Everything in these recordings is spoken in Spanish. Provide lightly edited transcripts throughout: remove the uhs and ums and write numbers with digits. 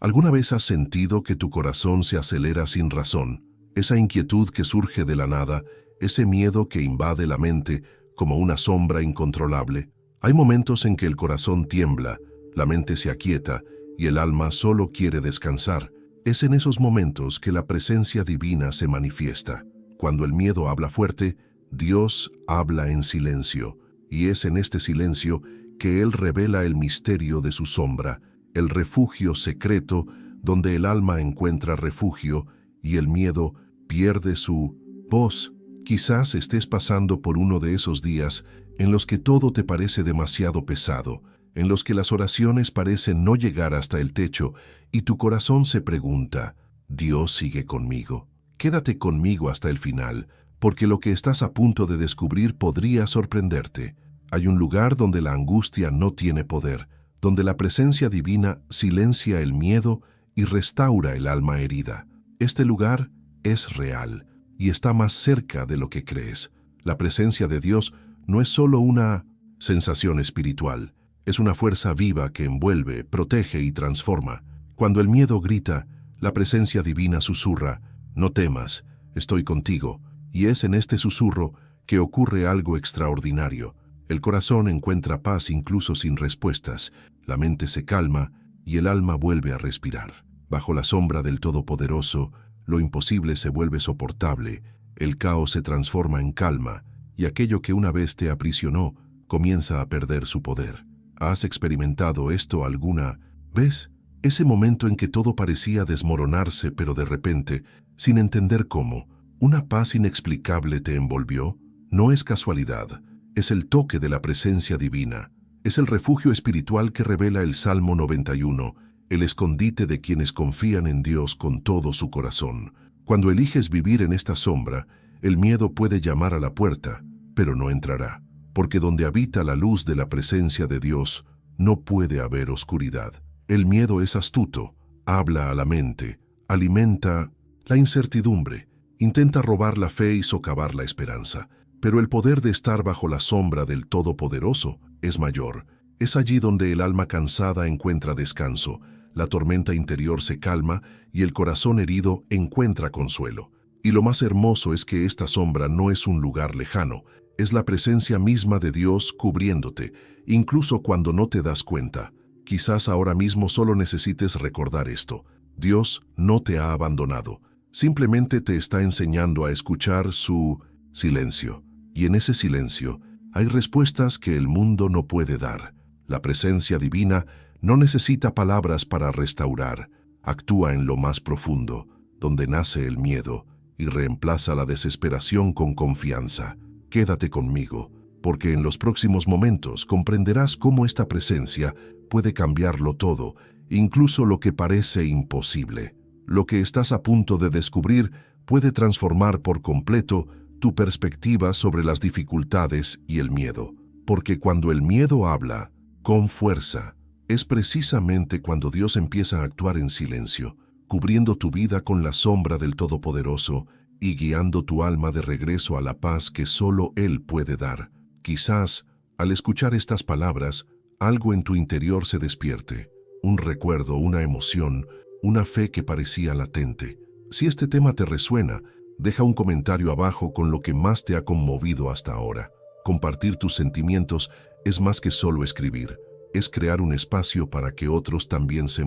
¿Alguna vez has sentido que tu corazón se acelera sin razón? Esa inquietud que surge de la nada, ese miedo que invade la mente como una sombra incontrolable. Hay momentos en que el corazón tiembla, la mente se aquieta y el alma solo quiere descansar. Es en esos momentos que la presencia divina se manifiesta. Cuando el miedo habla fuerte, Dios habla en silencio, y es en este silencio que Él revela el misterio de su sombra, el refugio secreto donde el alma encuentra refugio y el miedo pierde su voz. Quizás estés pasando por uno de esos días en los que todo te parece demasiado pesado, en los que las oraciones parecen no llegar hasta el techo y tu corazón se pregunta, ¿Dios sigue conmigo? Quédate conmigo hasta el final, porque lo que estás a punto de descubrir podría sorprenderte. Hay un lugar donde la angustia no tiene poder, donde la presencia divina silencia el miedo y restaura el alma herida. Este lugar es real y está más cerca de lo que crees. La presencia de Dios no es solo una sensación espiritual, es una fuerza viva que envuelve, protege y transforma. Cuando el miedo grita, la presencia divina susurra, no temas, estoy contigo, y es en este susurro que ocurre algo extraordinario. El corazón encuentra paz incluso sin respuestas, la mente se calma y el alma vuelve a respirar. Bajo la sombra del Todopoderoso, lo imposible se vuelve soportable, el caos se transforma en calma y aquello que una vez te aprisionó comienza a perder su poder. ¿Has experimentado esto alguna vez? Ese momento en que todo parecía desmoronarse, pero de repente, sin entender cómo, una paz inexplicable te envolvió. No es casualidad, es el toque de la presencia divina. Es el refugio espiritual que revela el Salmo 91, el escondite de quienes confían en Dios con todo su corazón. Cuando eliges vivir en esta sombra, el miedo puede llamar a la puerta, pero no entrará, porque donde habita la luz de la presencia de Dios, no puede haber oscuridad. El miedo es astuto, habla a la mente, alimenta la incertidumbre, intenta robar la fe y socavar la esperanza. Pero el poder de estar bajo la sombra del Todopoderoso es mayor. Es allí donde el alma cansada encuentra descanso, la tormenta interior se calma y el corazón herido encuentra consuelo. Y lo más hermoso es que esta sombra no es un lugar lejano, es la presencia misma de Dios cubriéndote, incluso cuando no te das cuenta. Quizás ahora mismo solo necesites recordar esto. Dios no te ha abandonado, simplemente te está enseñando a escuchar su silencio. Y en ese silencio hay respuestas que el mundo no puede dar. La presencia divina no necesita palabras para restaurar, actúa en lo más profundo, donde nace el miedo, y reemplaza la desesperación con confianza. Quédate conmigo, porque en los próximos momentos comprenderás cómo esta presencia puede cambiarlo todo, incluso lo que parece imposible. Lo que estás a punto de descubrir puede transformar por completo tu perspectiva sobre las dificultades y el miedo. Porque cuando el miedo habla con fuerza, es precisamente cuando Dios empieza a actuar en silencio, cubriendo tu vida con la sombra del Todopoderoso y guiando tu alma de regreso a la paz que solo Él puede dar. Quizás, al escuchar estas palabras, algo en tu interior se despierte, un recuerdo, una emoción, una fe que parecía latente. Si este tema te resuena, deja un comentario abajo con lo que más te ha conmovido hasta ahora. Compartir tus sentimientos es más que solo escribir, es crear un espacio para que otros también se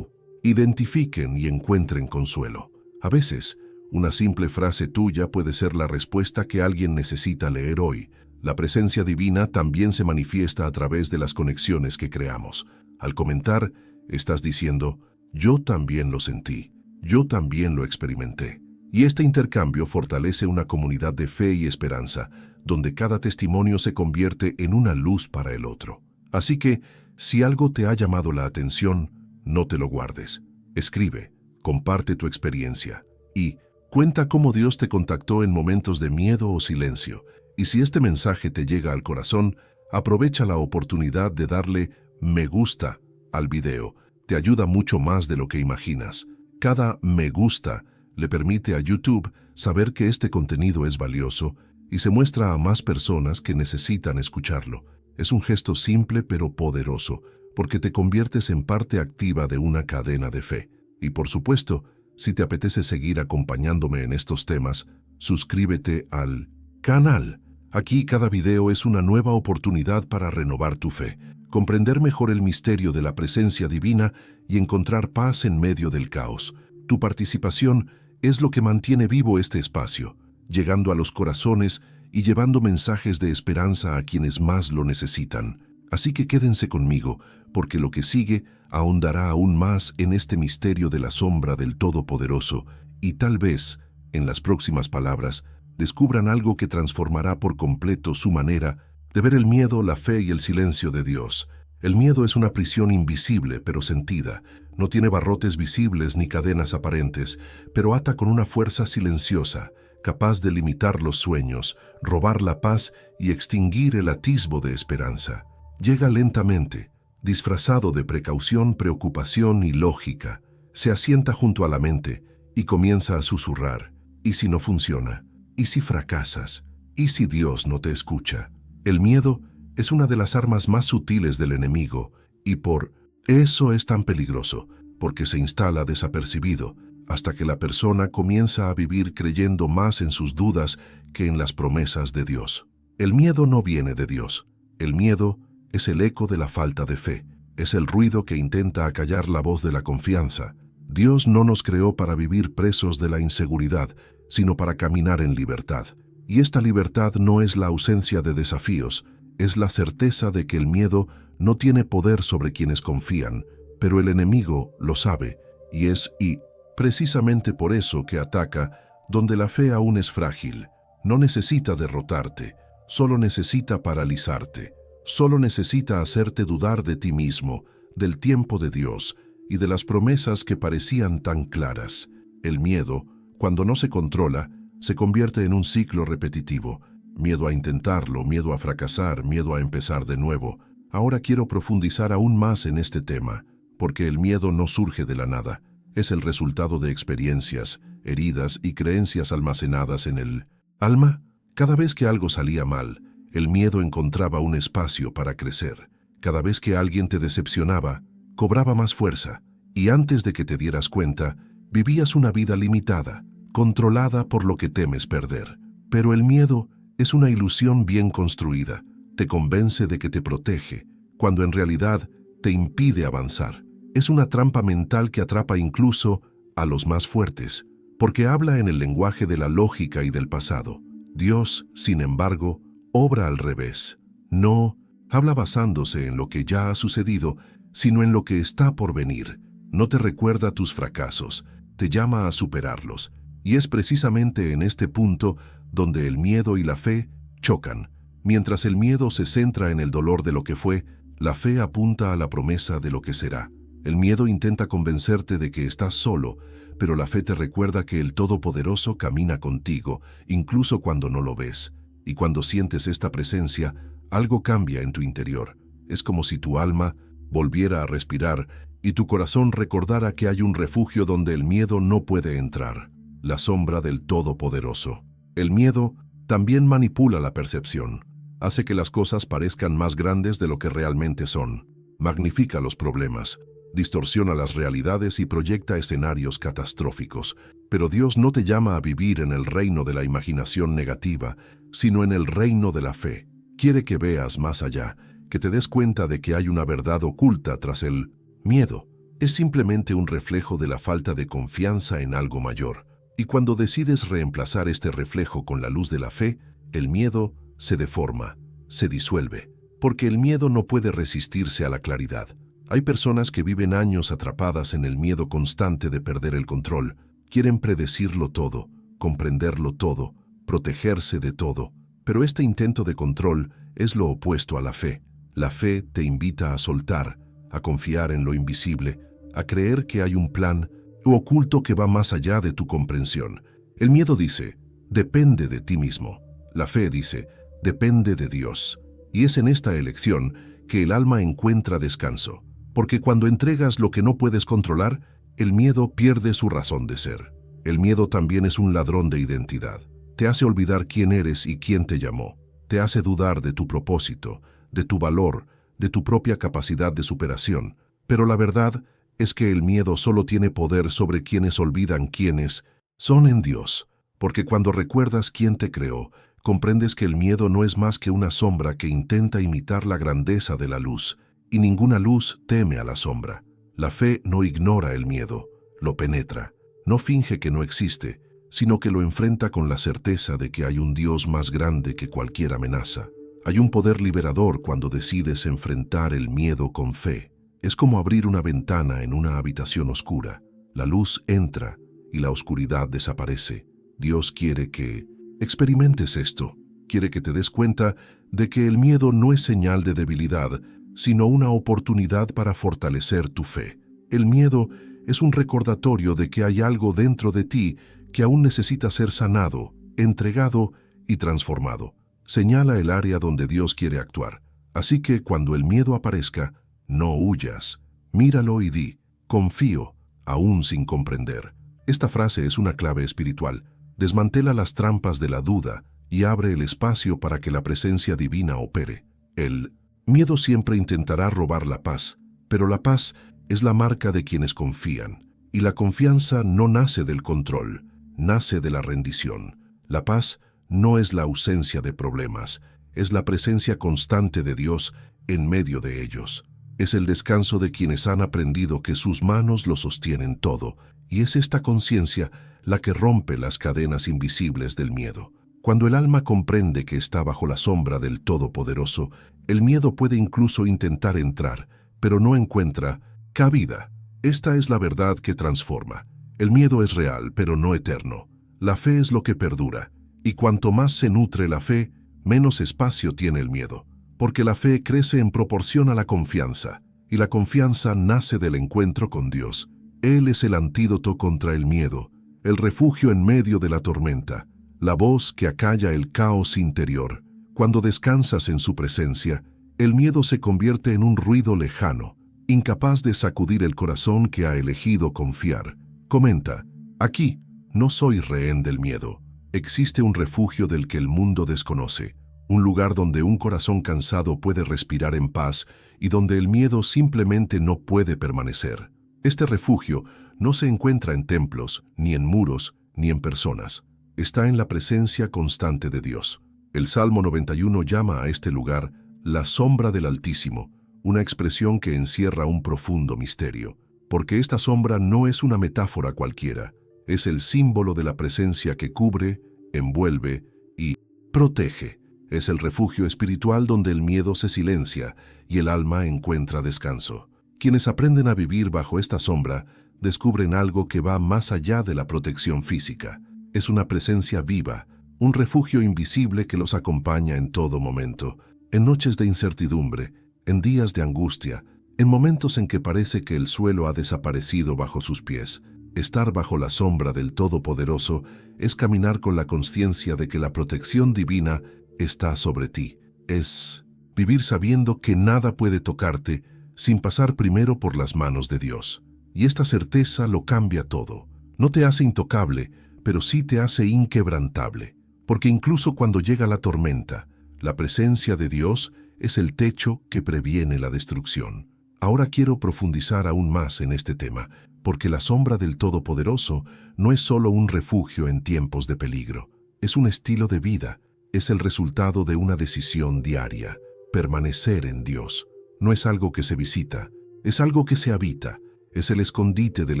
identifiquen y encuentren consuelo. A veces, una simple frase tuya puede ser la respuesta que alguien necesita leer hoy. La presencia divina también se manifiesta a través de las conexiones que creamos. Al comentar, estás diciendo, yo también lo sentí, yo también lo experimenté. Y este intercambio fortalece una comunidad de fe y esperanza, donde cada testimonio se convierte en una luz para el otro. Así que, si algo te ha llamado la atención, no te lo guardes. Escribe, comparte tu experiencia y cuenta cómo Dios te contactó en momentos de miedo o silencio. Y si este mensaje te llega al corazón, aprovecha la oportunidad de darle me gusta al video. Te ayuda mucho más de lo que imaginas. Cada me gusta le permite a YouTube saber que este contenido es valioso y se muestra a más personas que necesitan escucharlo. Es un gesto simple pero poderoso, porque te conviertes en parte activa de una cadena de fe. Y por supuesto, si te apetece seguir acompañándome en estos temas, suscríbete al canal. Aquí cada video es una nueva oportunidad para renovar tu fe, comprender mejor el misterio de la presencia divina y encontrar paz en medio del caos. Tu participación es lo que mantiene vivo este espacio, llegando a los corazones y llevando mensajes de esperanza a quienes más lo necesitan. Así que quédense conmigo, porque lo que sigue ahondará aún más en este misterio de la sombra del Todopoderoso y tal vez, en las próximas palabras, descubran algo que transformará por completo su manera de ver el miedo, la fe y el silencio de Dios. El miedo es una prisión invisible pero sentida. No tiene barrotes visibles ni cadenas aparentes, pero ata con una fuerza silenciosa, capaz de limitar los sueños, robar la paz y extinguir el atisbo de esperanza. Llega lentamente, disfrazado de precaución, preocupación y lógica. Se asienta junto a la mente y comienza a susurrar. ¿Y si no funciona? ¿Y si fracasas? ¿Y si Dios no te escucha? El miedo es una de las armas más sutiles del enemigo y por eso es tan peligroso, porque se instala desapercibido hasta que la persona comienza a vivir creyendo más en sus dudas que en las promesas de Dios. El miedo no viene de Dios. El miedo es el eco de la falta de fe. Es el ruido que intenta acallar la voz de la confianza. Dios no nos creó para vivir presos de la inseguridad, sino para caminar en libertad. Y esta libertad no es la ausencia de desafíos, es la certeza de que el miedo no tiene poder sobre quienes confían, pero el enemigo lo sabe, y precisamente por eso que ataca donde la fe aún es frágil. No necesita derrotarte, solo necesita paralizarte, solo necesita hacerte dudar de ti mismo, del tiempo de Dios y de las promesas que parecían tan claras. El miedo, cuando no se controla, se convierte en un ciclo repetitivo. Miedo a intentarlo, miedo a fracasar, miedo a empezar de nuevo. Ahora quiero profundizar aún más en este tema, porque el miedo no surge de la nada. Es el resultado de experiencias, heridas y creencias almacenadas en el alma. Cada vez que algo salía mal, el miedo encontraba un espacio para crecer. Cada vez que alguien te decepcionaba, cobraba más fuerza. Y antes de que te dieras cuenta, vivías una vida limitada, controlada por lo que temes perder. Pero el miedo es una ilusión bien construida. Te convence de que te protege, cuando en realidad te impide avanzar. Es una trampa mental que atrapa incluso a los más fuertes, porque habla en el lenguaje de la lógica y del pasado. Dios, sin embargo, obra al revés. No habla basándose en lo que ya ha sucedido, sino en lo que está por venir. No te recuerda tus fracasos, te llama a superarlos. Y es precisamente en este punto donde el miedo y la fe chocan. Mientras el miedo se centra en el dolor de lo que fue, la fe apunta a la promesa de lo que será. El miedo intenta convencerte de que estás solo, pero la fe te recuerda que el Todopoderoso camina contigo, incluso cuando no lo ves. Y cuando sientes esta presencia, algo cambia en tu interior. Es como si tu alma volviera a respirar y tu corazón recordara que hay un refugio donde el miedo no puede entrar. La sombra del Todopoderoso. El miedo también manipula la percepción. Hace que las cosas parezcan más grandes de lo que realmente son. Magnifica los problemas, distorsiona las realidades y proyecta escenarios catastróficos. Pero Dios no te llama a vivir en el reino de la imaginación negativa, sino en el reino de la fe. Quiere que veas más allá, que te des cuenta de que hay una verdad oculta tras el miedo. Es simplemente un reflejo de la falta de confianza en algo mayor. Y cuando decides reemplazar este reflejo con la luz de la fe, el miedo se deforma, se disuelve, porque el miedo no puede resistirse a la claridad. Hay personas que viven años atrapadas en el miedo constante de perder el control. Quieren predecirlo todo, comprenderlo todo, protegerse de todo. Pero este intento de control es lo opuesto a la fe. La fe te invita a soltar, a confiar en lo invisible, a creer que hay un plan oculto que va más allá de tu comprensión. El miedo dice, depende de ti mismo. La fe dice, depende de Dios. Y es en esta elección que el alma encuentra descanso. Porque cuando entregas lo que no puedes controlar, el miedo pierde su razón de ser. El miedo también es un ladrón de identidad. Te hace olvidar quién eres y quién te llamó. Te hace dudar de tu propósito, de tu valor, de tu propia capacidad de superación. Pero la verdad es que el miedo solo tiene poder sobre quienes olvidan quiénes son en Dios, porque cuando recuerdas quién te creó, comprendes que el miedo no es más que una sombra que intenta imitar la grandeza de la luz, y ninguna luz teme a la sombra. La fe no ignora el miedo, lo penetra, no finge que no existe, sino que lo enfrenta con la certeza de que hay un Dios más grande que cualquier amenaza. Hay un poder liberador cuando decides enfrentar el miedo con fe. Es como abrir una ventana en una habitación oscura. La luz entra y la oscuridad desaparece. Dios quiere que experimentes esto. Quiere que te des cuenta de que el miedo no es señal de debilidad, sino una oportunidad para fortalecer tu fe. El miedo es un recordatorio de que hay algo dentro de ti que aún necesita ser sanado, entregado y transformado. Señala el área donde Dios quiere actuar. Así que cuando el miedo aparezca, no huyas. Míralo y di, confío, aún sin comprender. Esta frase es una clave espiritual. Desmantela las trampas de la duda y abre el espacio para que la presencia divina opere. El miedo siempre intentará robar la paz, pero la paz es la marca de quienes confían, y la confianza no nace del control, nace de la rendición. La paz no es la ausencia de problemas, es la presencia constante de Dios en medio de ellos. Es el descanso de quienes han aprendido que sus manos lo sostienen todo, y es esta conciencia la que rompe las cadenas invisibles del miedo. Cuando el alma comprende que está bajo la sombra del Todopoderoso, el miedo puede incluso intentar entrar, pero no encuentra cabida. Esta es la verdad que transforma. El miedo es real, pero no eterno. La fe es lo que perdura, y cuanto más se nutre la fe, menos espacio tiene el miedo, porque la fe crece en proporción a la confianza, y la confianza nace del encuentro con Dios. Él es el antídoto contra el miedo, el refugio en medio de la tormenta, la voz que acalla el caos interior. Cuando descansas en su presencia, el miedo se convierte en un ruido lejano, incapaz de sacudir el corazón que ha elegido confiar. Comenta, aquí no soy rehén del miedo. Existe un refugio del que el mundo desconoce, un lugar donde un corazón cansado puede respirar en paz y donde el miedo simplemente no puede permanecer. Este refugio no se encuentra en templos, ni en muros, ni en personas. Está en la presencia constante de Dios. El Salmo 91 llama a este lugar la sombra del Altísimo, una expresión que encierra un profundo misterio, porque esta sombra no es una metáfora cualquiera, es el símbolo de la presencia que cubre, envuelve y protege. Es el refugio espiritual donde el miedo se silencia y el alma encuentra descanso. Quienes aprenden a vivir bajo esta sombra descubren algo que va más allá de la protección física. Es una presencia viva, un refugio invisible que los acompaña en todo momento, en noches de incertidumbre, en días de angustia, en momentos en que parece que el suelo ha desaparecido bajo sus pies. Estar bajo la sombra del Todopoderoso es caminar con la consciencia de que la protección divina está sobre ti. Es vivir sabiendo que nada puede tocarte sin pasar primero por las manos de Dios. Y esta certeza lo cambia todo. No te hace intocable, pero sí te hace inquebrantable. Porque incluso cuando llega la tormenta, la presencia de Dios es el techo que previene la destrucción. Ahora quiero profundizar aún más en este tema, porque la sombra del Todopoderoso no es solo un refugio en tiempos de peligro. Es un estilo de vida, es el resultado de una decisión diaria. Permanecer en Dios no es algo que se visita, es algo que se habita. Es el escondite del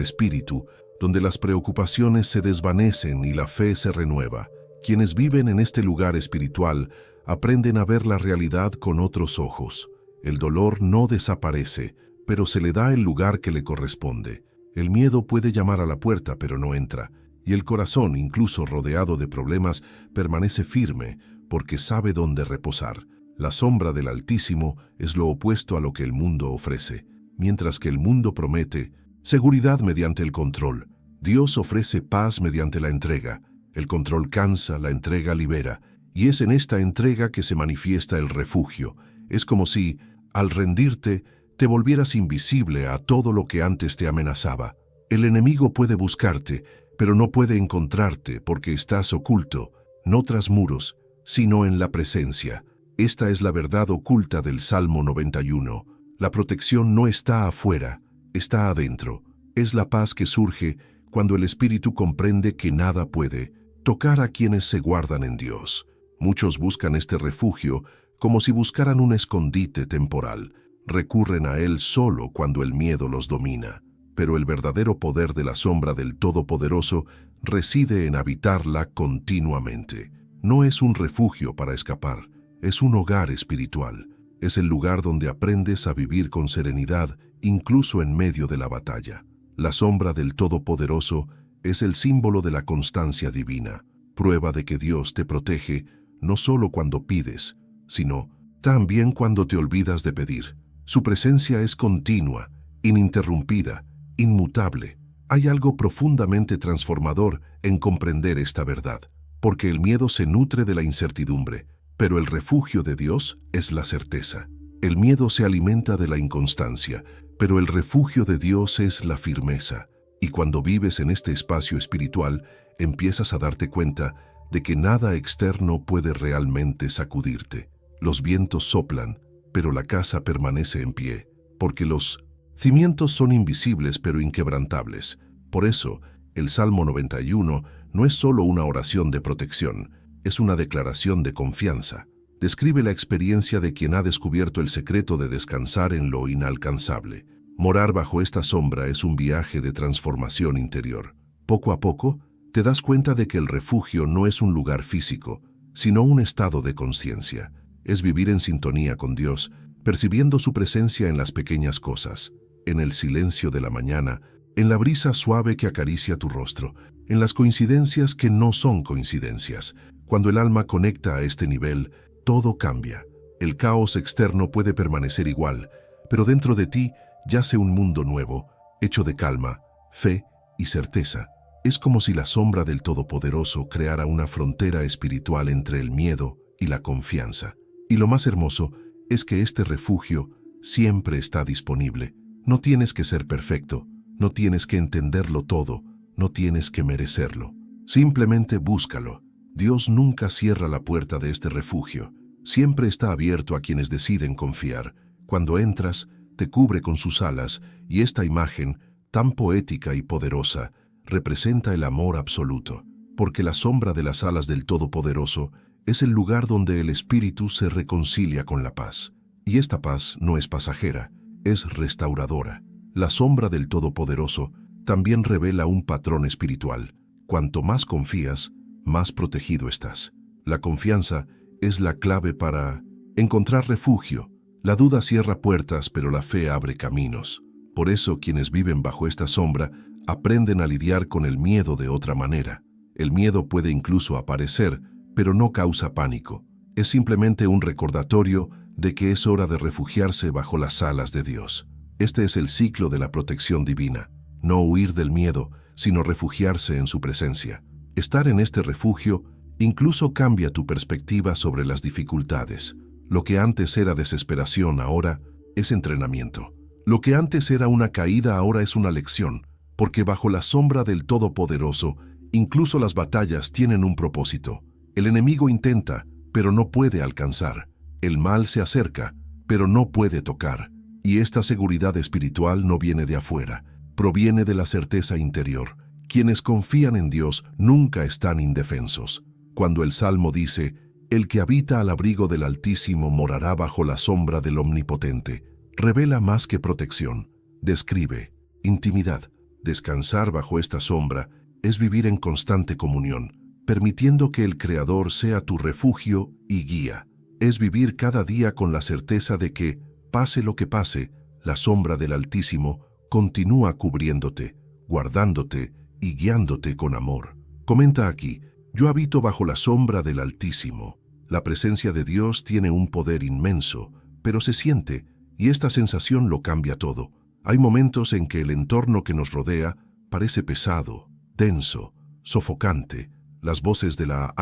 espíritu, donde las preocupaciones se desvanecen y la fe se renueva. Quienes viven en este lugar espiritual aprenden a ver la realidad con otros ojos. El dolor no desaparece, pero se le da el lugar que le corresponde. El miedo puede llamar a la puerta, pero no entra. Y el corazón, incluso rodeado de problemas, permanece firme, porque sabe dónde reposar. La sombra del Altísimo es lo opuesto a lo que el mundo ofrece. Mientras que el mundo promete seguridad mediante el control, Dios ofrece paz mediante la entrega. El control cansa, la entrega libera, y es en esta entrega que se manifiesta el refugio. Es como si, al rendirte, te volvieras invisible a todo lo que antes te amenazaba. El enemigo puede buscarte, pero no puede encontrarte porque estás oculto, no tras muros, sino en la presencia. Esta es la verdad oculta del Salmo 91. La protección no está afuera, está adentro. Es la paz que surge cuando el espíritu comprende que nada puede tocar a quienes se guardan en Dios. Muchos buscan este refugio como si buscaran un escondite temporal. Recurren a él solo cuando el miedo los domina. Pero el verdadero poder de la sombra del Todopoderoso reside en habitarla continuamente. No es un refugio para escapar, es un hogar espiritual. Es el lugar donde aprendes a vivir con serenidad, incluso en medio de la batalla. La sombra del Todopoderoso es el símbolo de la constancia divina, prueba de que Dios te protege no solo cuando pides, sino también cuando te olvidas de pedir. Su presencia es continua, ininterrumpida, inmutable. Hay algo profundamente transformador en comprender esta verdad, porque el miedo se nutre de la incertidumbre, pero el refugio de Dios es la certeza. El miedo se alimenta de la inconstancia, pero el refugio de Dios es la firmeza. Y cuando vives en este espacio espiritual, empiezas a darte cuenta de que nada externo puede realmente sacudirte. Los vientos soplan, pero la casa permanece en pie, porque los cimientos son invisibles pero inquebrantables. Por eso, el Salmo 91 no es solo una oración de protección, es una declaración de confianza. Describe la experiencia de quien ha descubierto el secreto de descansar en lo inalcanzable. Morar bajo esta sombra es un viaje de transformación interior. Poco a poco, te das cuenta de que el refugio no es un lugar físico, sino un estado de conciencia. Es vivir en sintonía con Dios, percibiendo su presencia en las pequeñas cosas, en el silencio de la mañana, en la brisa suave que acaricia tu rostro, en las coincidencias que no son coincidencias. Cuando el alma conecta a este nivel, todo cambia. El caos externo puede permanecer igual, pero dentro de ti yace un mundo nuevo, hecho de calma, fe y certeza. Es como si la sombra del Todopoderoso creara una frontera espiritual entre el miedo y la confianza. Y lo más hermoso es que este refugio siempre está disponible. No tienes que ser perfecto, no tienes que entenderlo todo, no tienes que merecerlo. Simplemente búscalo. Dios nunca cierra la puerta de este refugio. Siempre está abierto a quienes deciden confiar. Cuando entras, te cubre con sus alas, y esta imagen, tan poética y poderosa, representa el amor absoluto, porque la sombra de las alas del Todopoderoso es el lugar donde el espíritu se reconcilia con la paz. Y esta paz no es pasajera, es restauradora. La sombra del Todopoderoso también revela un patrón espiritual. Cuanto más confías, más protegido estás. La confianza es la clave para encontrar refugio. La duda cierra puertas, pero la fe abre caminos. Por eso, quienes viven bajo esta sombra aprenden a lidiar con el miedo de otra manera. El miedo puede incluso aparecer, pero no causa pánico. Es simplemente un recordatorio de que es hora de refugiarse bajo las alas de Dios. Este es el ciclo de la protección divina. No huir del miedo, sino refugiarse en su presencia. Estar en este refugio incluso cambia tu perspectiva sobre las dificultades. Lo que antes era desesperación ahora es entrenamiento. Lo que antes era una caída ahora es una lección, porque bajo la sombra del Todopoderoso, incluso las batallas tienen un propósito. El enemigo intenta, pero no puede alcanzar. El mal se acerca, pero no puede tocar. Y esta seguridad espiritual no viene de afuera, proviene de la certeza interior. Quienes confían en Dios nunca están indefensos. Cuando el Salmo dice, «El que habita al abrigo del Altísimo morará bajo la sombra del Omnipotente», revela más que protección, describe intimidad. Descansar bajo esta sombra es vivir en constante comunión, permitiendo que el Creador sea tu refugio y guía. Es vivir cada día con la certeza de que, pase lo que pase, la sombra del Altísimo continúa cubriéndote, guardándote y guiándote con amor. Comenta aquí, yo habito bajo la sombra del Altísimo. La presencia de Dios tiene un poder inmenso, pero se siente, y esta sensación lo cambia todo. Hay momentos en que el entorno que nos rodea parece pesado, denso, sofocante. Las voces de la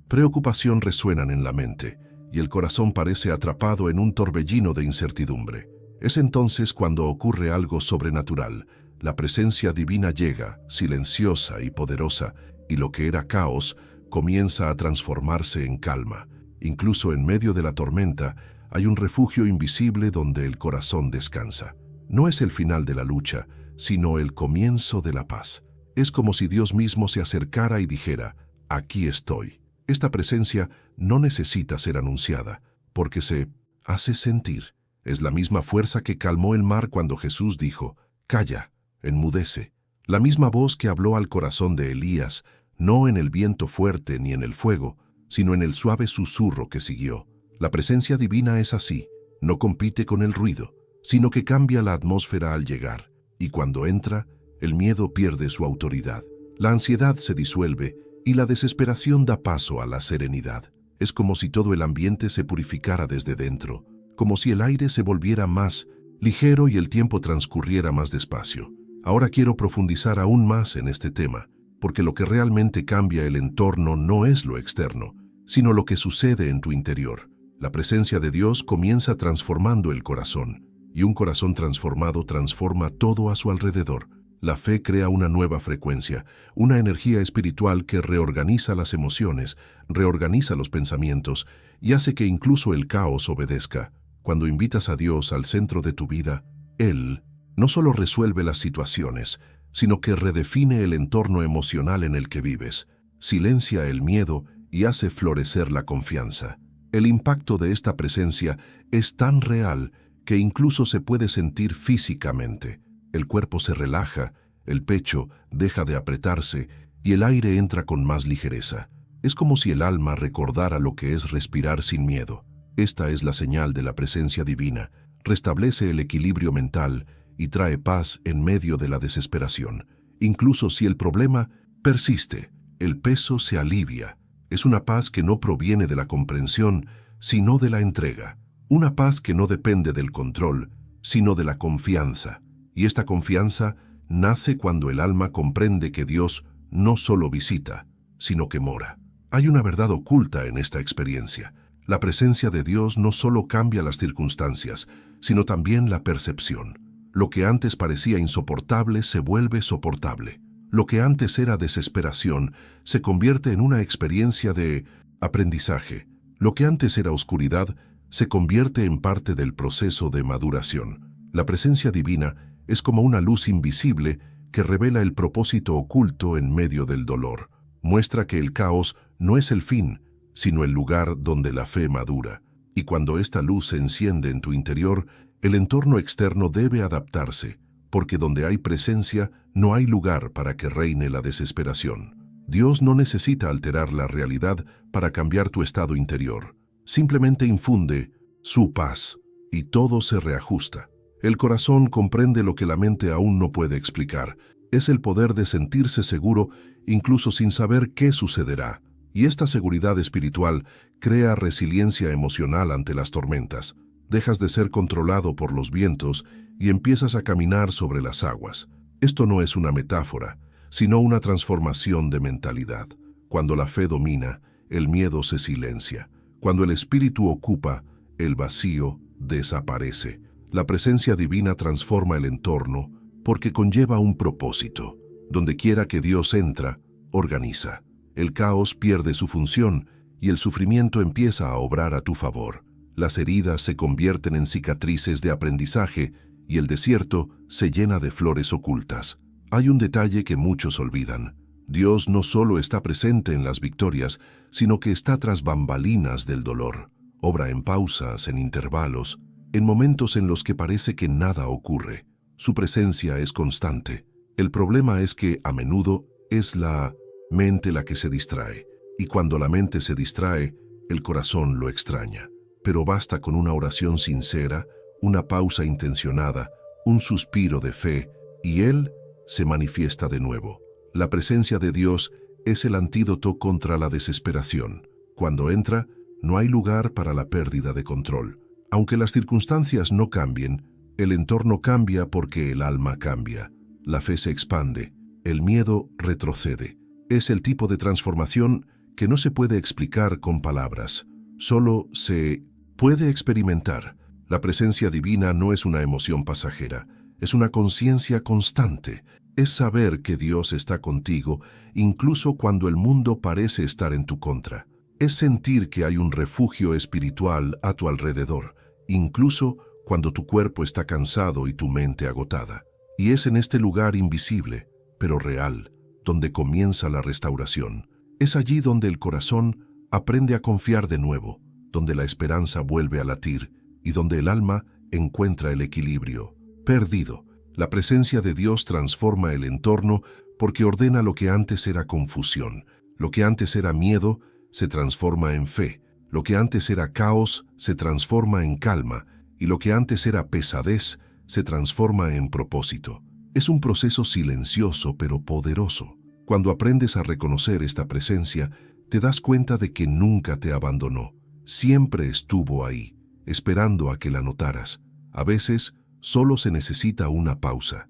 preocupación resuenan en la mente, y el corazón parece atrapado en un torbellino de incertidumbre. Es entonces cuando ocurre algo sobrenatural. La presencia divina llega, silenciosa y poderosa, y lo que era caos comienza a transformarse en calma. Incluso en medio de la tormenta hay un refugio invisible donde el corazón descansa. No es el final de la lucha, sino el comienzo de la paz. Es como si Dios mismo se acercara y dijera, aquí estoy. Esta presencia no necesita ser anunciada, porque se hace sentir. Es la misma fuerza que calmó el mar cuando Jesús dijo, calla, enmudece. La misma voz que habló al corazón de Elías, no en el viento fuerte ni en el fuego, sino en el suave susurro que siguió. La presencia divina es así, no compite con el ruido, sino que cambia la atmósfera al llegar, y cuando entra, el miedo pierde su autoridad. La ansiedad se disuelve y la desesperación da paso a la serenidad. Es como si todo el ambiente se purificara desde dentro, como si el aire se volviera más ligero y el tiempo transcurriera más despacio. Ahora quiero profundizar aún más en este tema, porque lo que realmente cambia el entorno no es lo externo, sino lo que sucede en tu interior. La presencia de Dios comienza transformando el corazón, y un corazón transformado transforma todo a su alrededor. La fe crea una nueva frecuencia, una energía espiritual que reorganiza las emociones, reorganiza los pensamientos y hace que incluso el caos obedezca. Cuando invitas a Dios al centro de tu vida, Él no solo resuelve las situaciones, sino que redefine el entorno emocional en el que vives, silencia el miedo y hace florecer la confianza. El impacto de esta presencia es tan real que incluso se puede sentir físicamente. El cuerpo se relaja, el pecho deja de apretarse y el aire entra con más ligereza. Es como si el alma recordara lo que es respirar sin miedo. Esta es la señal de la presencia divina. Restablece el equilibrio mental y trae paz en medio de la desesperación. Incluso si el problema persiste, el peso se alivia. Es una paz que no proviene de la comprensión, sino de la entrega. Una paz que no depende del control, sino de la confianza. Y esta confianza nace cuando el alma comprende que Dios no solo visita, sino que mora. Hay una verdad oculta en esta experiencia. La presencia de Dios no solo cambia las circunstancias, sino también la percepción. Lo que antes parecía insoportable se vuelve soportable. Lo que antes era desesperación se convierte en una experiencia de aprendizaje. Lo que antes era oscuridad se convierte en parte del proceso de maduración. La presencia divina es como una luz invisible que revela el propósito oculto en medio del dolor. Muestra que el caos no es el fin, sino el lugar donde la fe madura. Y cuando esta luz se enciende en tu interior, el entorno externo debe adaptarse, porque donde hay presencia no hay lugar para que reine la desesperación. Dios no necesita alterar la realidad para cambiar tu estado interior. Simplemente infunde su paz y todo se reajusta. El corazón comprende lo que la mente aún no puede explicar. Es el poder de sentirse seguro incluso sin saber qué sucederá. Y esta seguridad espiritual crea resiliencia emocional ante las tormentas. Dejas de ser controlado por los vientos y empiezas a caminar sobre las aguas. Esto no es una metáfora, sino una transformación de mentalidad. Cuando la fe domina, el miedo se silencia. Cuando el espíritu ocupa, el vacío desaparece. La presencia divina transforma el entorno porque conlleva un propósito. Donde quiera que Dios entra, organiza. El caos pierde su función y el sufrimiento empieza a obrar a tu favor. Las heridas se convierten en cicatrices de aprendizaje y el desierto se llena de flores ocultas. Hay un detalle que muchos olvidan. Dios no solo está presente en las victorias, sino que está tras bambalinas del dolor. Obra en pausas, en intervalos, en momentos en los que parece que nada ocurre. Su presencia es constante. El problema es que, a menudo, es la mente la que se distrae. Y cuando la mente se distrae, el corazón lo extraña. Pero basta con una oración sincera, una pausa intencionada, un suspiro de fe, y Él se manifiesta de nuevo. La presencia de Dios es el antídoto contra la desesperación. Cuando entra, no hay lugar para la pérdida de control. Aunque las circunstancias no cambien, el entorno cambia porque el alma cambia. La fe se expande, el miedo retrocede. Es el tipo de transformación que no se puede explicar con palabras, solo se puede experimentar. La presencia divina no es una emoción pasajera, es una conciencia constante. Es saber que Dios está contigo, incluso cuando el mundo parece estar en tu contra. Es sentir que hay un refugio espiritual a tu alrededor, incluso cuando tu cuerpo está cansado y tu mente agotada. Y es en este lugar invisible, pero real, donde comienza la restauración. Es allí donde el corazón aprende a confiar de nuevo, donde la esperanza vuelve a latir y donde el alma encuentra el equilibrio. Perdido, la presencia de Dios transforma el entorno porque ordena lo que antes era confusión, lo que antes era miedo, se transforma en fe, lo que antes era caos se transforma en calma y lo que antes era pesadez se transforma en propósito. Es un proceso silencioso pero poderoso. Cuando aprendes a reconocer esta presencia, te das cuenta de que nunca te abandonó. Siempre estuvo ahí, esperando a que la notaras. A veces, solo se necesita una pausa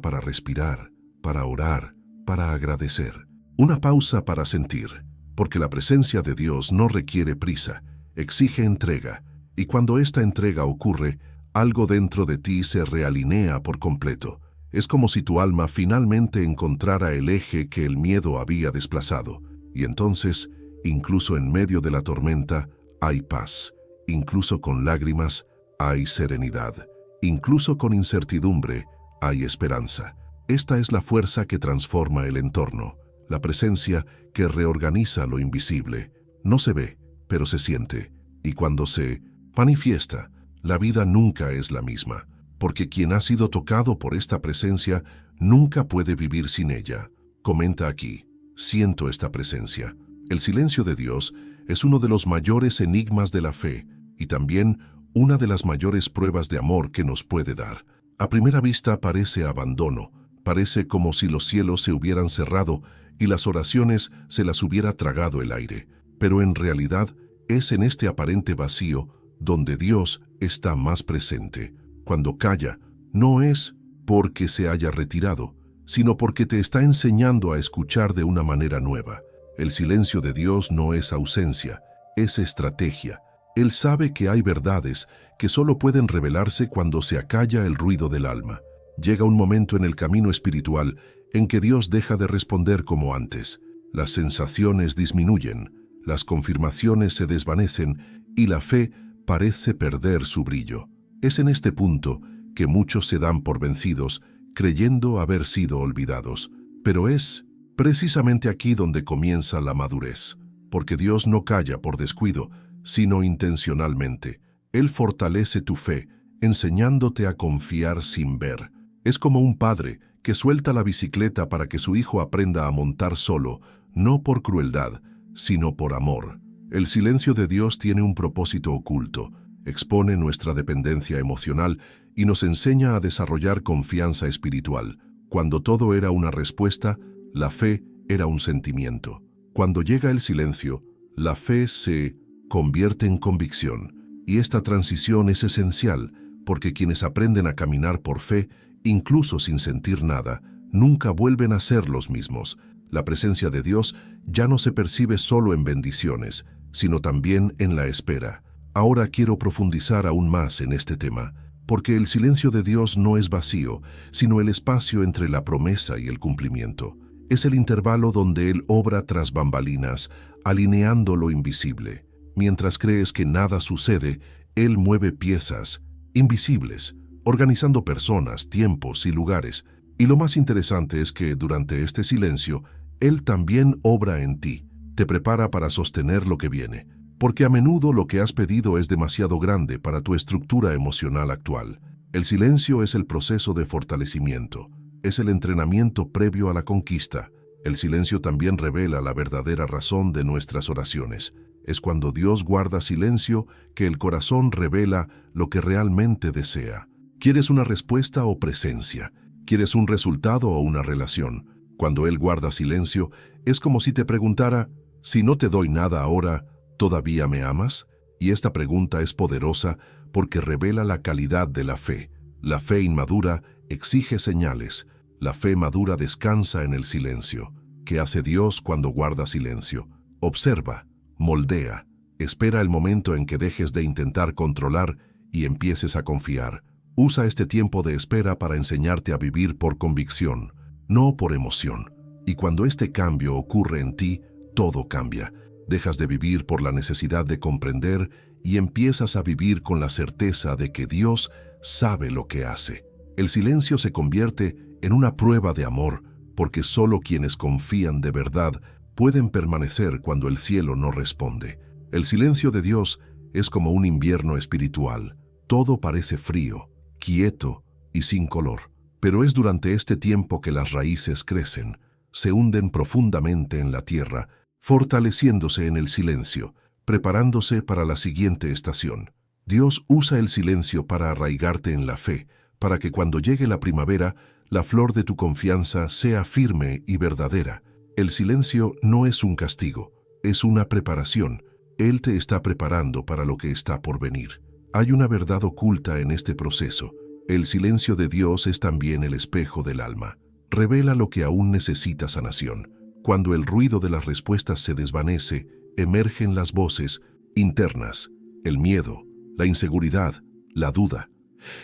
para respirar, para orar, para agradecer, una pausa para sentir, porque la presencia de Dios no requiere prisa, exige entrega, y cuando esta entrega ocurre, algo dentro de ti se realinea por completo. Es como si tu alma finalmente encontrara el eje que el miedo había desplazado, y entonces, incluso en medio de la tormenta, hay paz, incluso con lágrimas, hay serenidad, incluso con incertidumbre, hay esperanza. Esta es la fuerza que transforma el entorno, la presencia que reorganiza lo invisible. No se ve, pero se siente, y cuando se manifiesta, la vida nunca es la misma, porque quien ha sido tocado por esta presencia nunca puede vivir sin ella. Comenta aquí, siento esta presencia. El silencio de Dios es uno de los mayores enigmas de la fe y también una de las mayores pruebas de amor que nos puede dar. A primera vista parece abandono, parece como si los cielos se hubieran cerrado y las oraciones se las hubiera tragado el aire, pero en realidad es en este aparente vacío donde Dios está más presente. Cuando calla, no es porque se haya retirado, sino porque te está enseñando a escuchar de una manera nueva. El silencio de Dios no es ausencia, es estrategia. Él sabe que hay verdades que solo pueden revelarse cuando se acalla el ruido del alma. Llega un momento en el camino espiritual en que Dios deja de responder como antes. Las sensaciones disminuyen, las confirmaciones se desvanecen y la fe parece perder su brillo. Es en este punto que muchos se dan por vencidos, creyendo haber sido olvidados. Pero es precisamente aquí donde comienza la madurez, porque Dios no calla por descuido, sino intencionalmente. Él fortalece tu fe, enseñándote a confiar sin ver. Es como un padre que suelta la bicicleta para que su hijo aprenda a montar solo, no por crueldad, sino por amor. El silencio de Dios tiene un propósito oculto. Expone nuestra dependencia emocional y nos enseña a desarrollar confianza espiritual. Cuando todo era una respuesta, la fe era un sentimiento. Cuando llega el silencio, la fe se convierte en convicción. Y esta transición es esencial, porque quienes aprenden a caminar por fe, incluso sin sentir nada, nunca vuelven a ser los mismos. La presencia de Dios ya no se percibe solo en bendiciones, sino también en la espera. Ahora quiero profundizar aún más en este tema, porque el silencio de Dios no es vacío, sino el espacio entre la promesa y el cumplimiento. Es el intervalo donde Él obra tras bambalinas, alineando lo invisible. Mientras crees que nada sucede, Él mueve piezas invisibles, organizando personas, tiempos y lugares. Y lo más interesante es que durante este silencio, Él también obra en ti, te prepara para sostener lo que viene. Porque a menudo lo que has pedido es demasiado grande para tu estructura emocional actual. El silencio es el proceso de fortalecimiento, es el entrenamiento previo a la conquista. El silencio también revela la verdadera razón de nuestras oraciones. Es cuando Dios guarda silencio que el corazón revela lo que realmente desea. ¿Quieres una respuesta o presencia? ¿Quieres un resultado o una relación? Cuando Él guarda silencio, es como si te preguntara, si no te doy nada ahora, ¿todavía me amas? Y esta pregunta es poderosa porque revela la calidad de la fe. La fe inmadura exige señales. La fe madura descansa en el silencio. ¿Qué hace Dios cuando guarda silencio? Observa, moldea, espera el momento en que dejes de intentar controlar y empieces a confiar. Usa este tiempo de espera para enseñarte a vivir por convicción, no por emoción. Y cuando este cambio ocurre en ti, todo cambia. Dejas de vivir por la necesidad de comprender y empiezas a vivir con la certeza de que Dios sabe lo que hace. El silencio se convierte en una prueba de amor, porque solo quienes confían de verdad pueden permanecer cuando el cielo no responde. El silencio de Dios es como un invierno espiritual. Todo parece frío, quieto y sin color. Pero es durante este tiempo que las raíces crecen, se hunden profundamente en la tierra, fortaleciéndose en el silencio, preparándose para la siguiente estación. Dios usa el silencio para arraigarte en la fe, para que cuando llegue la primavera, la flor de tu confianza sea firme y verdadera. El silencio no es un castigo, es una preparación. Él te está preparando para lo que está por venir. Hay una verdad oculta en este proceso. El silencio de Dios es también el espejo del alma. Revela lo que aún necesita sanación. Cuando el ruido de las respuestas se desvanece, emergen las voces internas, el miedo, la inseguridad, la duda.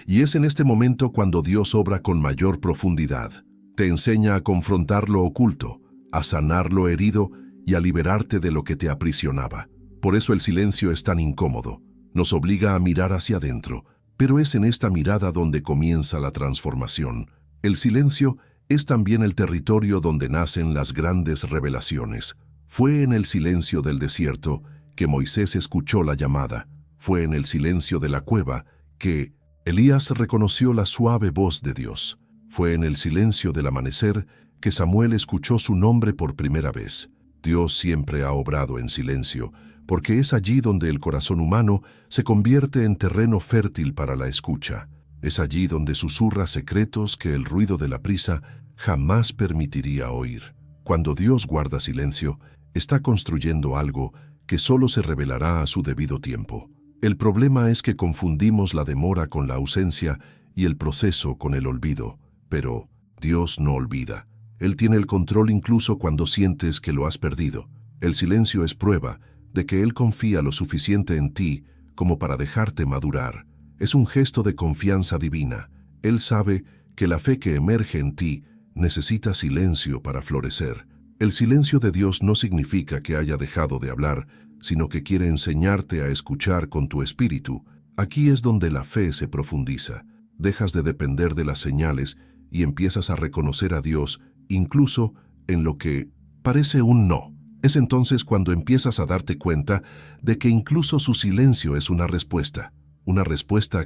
Y es en este momento cuando Dios obra con mayor profundidad. Te enseña a confrontar lo oculto, a sanar lo herido y a liberarte de lo que te aprisionaba. Por eso el silencio es tan incómodo. Nos obliga a mirar hacia adentro, pero es en esta mirada donde comienza la transformación. El silencio es también el territorio donde nacen las grandes revelaciones. Fue en el silencio del desierto que Moisés escuchó la llamada. Fue en el silencio de la cueva que Elías reconoció la suave voz de Dios. Fue en el silencio del amanecer que Samuel escuchó su nombre por primera vez. Dios siempre ha obrado en silencio, porque es allí donde el corazón humano se convierte en terreno fértil para la escucha. Es allí donde susurra secretos que el ruido de la prisa jamás permitiría oír. Cuando Dios guarda silencio, está construyendo algo que solo se revelará a su debido tiempo. El problema es que confundimos la demora con la ausencia y el proceso con el olvido. Pero Dios no olvida. Él tiene el control incluso cuando sientes que lo has perdido. El silencio es prueba de que Él confía lo suficiente en ti como para dejarte madurar. Es un gesto de confianza divina. Él sabe que la fe que emerge en ti necesita silencio para florecer. El silencio de Dios no significa que haya dejado de hablar, sino que quiere enseñarte a escuchar con tu espíritu. Aquí es donde la fe se profundiza. Dejas de depender de las señales y empiezas a reconocer a Dios incluso en lo que parece un no. Es entonces cuando empiezas a darte cuenta de que incluso su silencio es una respuesta